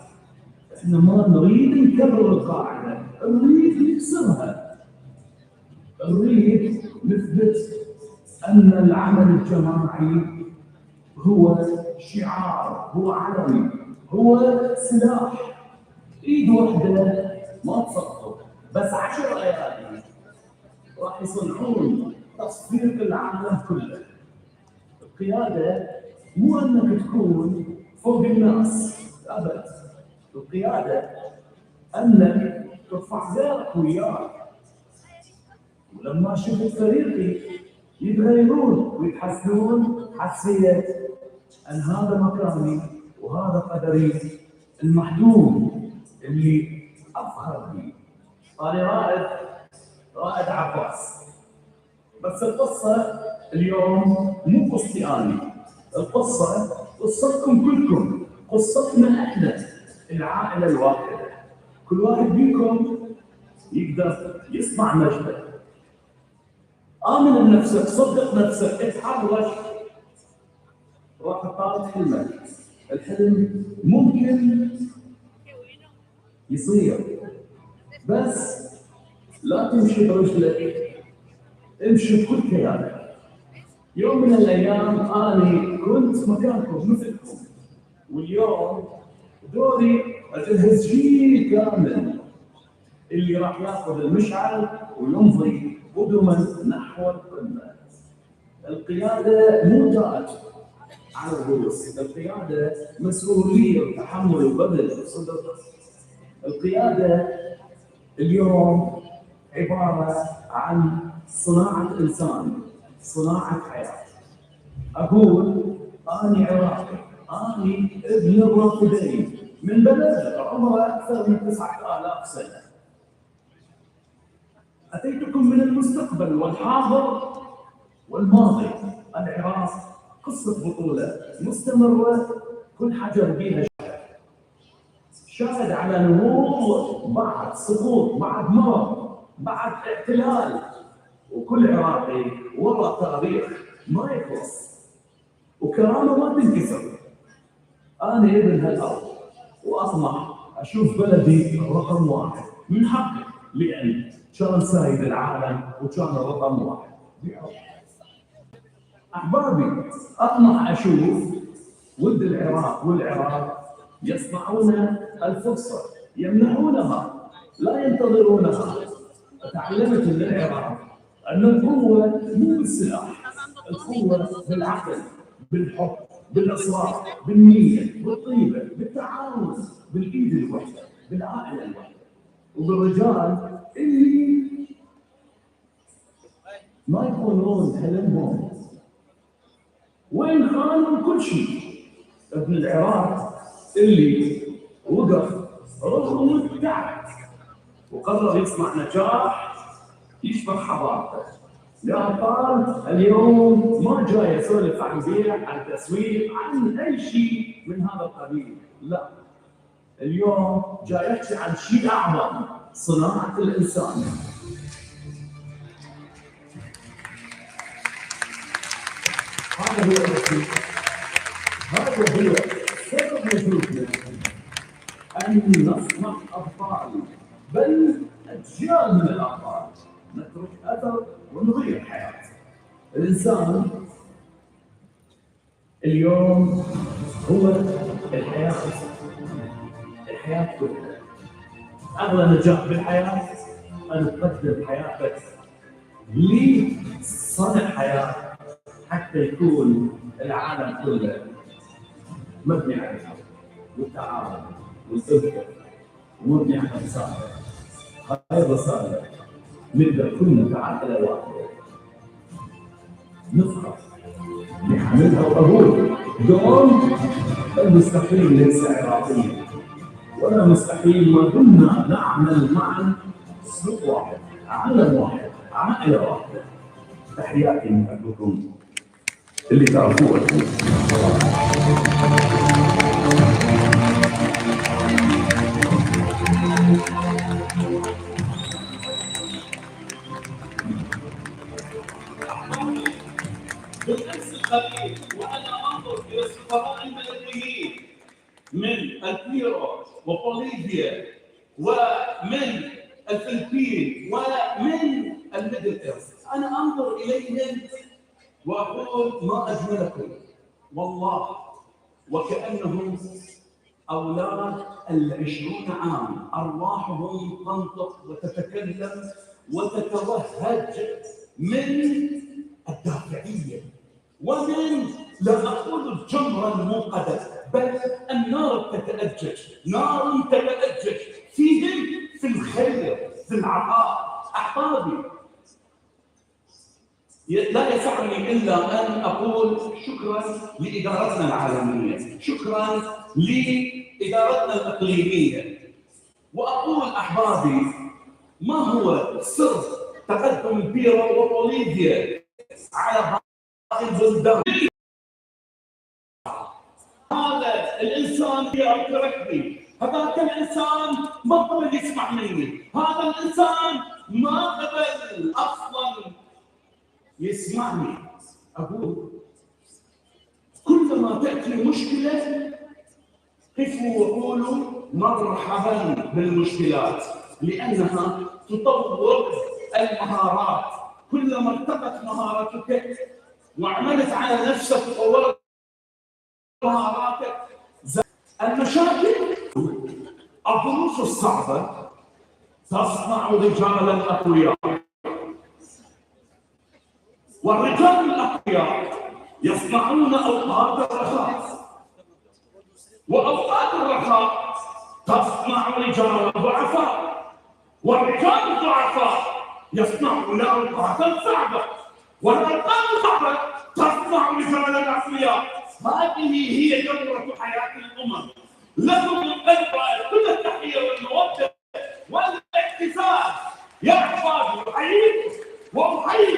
احنا ما نريد نكرر القاعده، نريد نكسرها، نريد نثبت ان العمل الجماعي هو شعار، هو علم، هو سلاح. ايد واحده ما تصفر، بس 10 ايادي راح يصنعون تصفير العالم كله. القياده مو انك تكون فوق الناس ابد، القياده انك ترفع غيرك وياك. ولما شفت فريقي يتغيرون ويتحسنون حسيت ان هذا مكاني وهذا قدري المحدود اللي افخر به. انا رائد عباس، بس القصه اليوم مو قصتي انا، القصه قصتكم كلكم، قصتنا احنا العائله الواحده. كل واحد فيكم يقدر يصنع مجده. آمن بنفسك، صدق نفسك، اتحرك. راح طالت حلمك، الحلم ممكن يصير، بس لا تمشي برجلك، امشي بكل كيانك. يوم من الايام انا كنت مكانكم مثلكم، واليوم دوري اجهز جيل كامل اللي راح ياخذ المشعل ويمضي قدما نحو القمه. القياده مو تاج على الرؤوس، القياده مسؤوليه وتحمل وبذل وصدق. القياده اليوم عباره عن صناعه انسان، صناعه حياه. اقول اني عراقي، اني ابن الرافدين من بلد عمره اكثر من 9000 سنه. اتيتكم من المستقبل والحاضر والماضي. العراق قصه بطوله مستمره، كل حجر بيها شاهد على نمو، بعد سقوط، بعد مرض، بعد احتلال، وكل عراقي ورا تاريخ ما يخلص وكرامه ما تنكسر. انا ابن هالارض واطمح اشوف بلدي رقم واحد، من حقي لان كان سايد العالم وكان رقم واحد. احبابي، اطمح اشوف ولد العراق والعراق يصنعون الفرصه، يمنحونها لا ينتظرونها. تعلمت من العراق ان القوه مو بالسلاح، القوه بالعقل، بالحب، بالاصرار، بالنيه، بالطيبه، بالتعاون، بالايد الوحده، بالعائله الوحده، وبالرجال اللي ما يكونون حلمهم وين خانوا كل شيء. ابن العراق اللي وقف رغم التعب وقرر يصنع نجاح يشبه حضارته. يا أبطال، اليوم ما جاي اسولف عن بيع، عن تسويق، عن اي شيء من هذا القبيل، لا. اليوم جاي احكي عن شيء اعظم، صناعه الانسان. هذا هو الرسول، هذا هو سبب وجودنا، ان نصنع ابطال، بل اجيال من الابطال، نترك اثر ونغير حياه. الانسان اليوم هو الحياه، الحياه كلها. اغلى نجاح بالحياه ان تقدم حياتك لصنع حياه حتى يكون العالم كله مبني على الحب والتعاون والألفة ومبني على الرسالة. هاي الرسالة نقدر كلنا كعائلة واحدة نفخر بحملها وقبول. دوم المستحيل ليس عراقيا ولا مستحيل ما دمنا نعمل معا سلوك واحد، عالم واحد، عائلة واحدة. تحياتي من أبوكم اللي تعرفوه. بالامس القريب وانا انظر الى السفراء البلديين من البيرو وبوليفيا ومن الفلبين ومن الميدل ايست، انا انظر اليهم واقول ما اجملكم والله، وكانهم اولاد 20 عام، ارواحهم تنطق وتتكلم وتتوهج من الدافعيه ومن لا اقول الجمره الموقده بل النار تتأجج، نار تتأجج فيهم، في الخير في العطاء. احبابي لا يسعني الا ان اقول شكرا لادارتنا العالميه، شكرا لادارتنا الاقليميه، واقول احبابي ما هو سر تقدم البيرو وبوليفيا على باقي البلدان؟ هذا الانسان يتركني، هذاك الانسان ما قبل يسمع مني، هذا الانسان ما قبل اصلا يسمعني. اقول كلما تاتي مشكله قفوا وقولوا مرحبا بالمشكلات، لانها تطور المهارات. كلما ارتقت مهاراتك وعملت على نفسك وطورت مهاراتك. المشاكل، الظروف الصعبه تصنع رجالا اقوياء، والرجال الاقوياء يصنعون اوقات الرخاء، واوقات الرخاء تصنع رجالا ضعفاء، والرجال الضعفاء يصنعون اوقاتا صعبه، والاوقات الصعبه تصنع رجالا اقوياء. هذه هي دورة حياة الأمم. لكم من قلب كل التحية والمودة والاعتزاز يا أحبابي، أحييكم وأحيي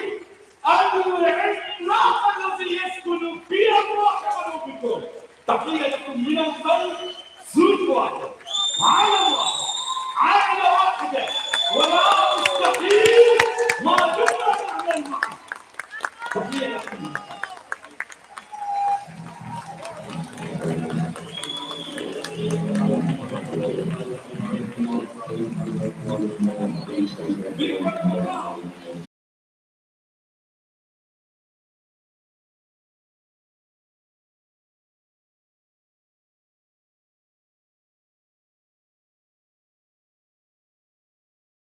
العملاق الذي يسكن في أرواح قلوبكم. تحية لكم من القلب، سلوك واحد، عالم واحد، عائلة واحدة، ولا مستحيل ما دمنا نعمل معا. تحية لكم.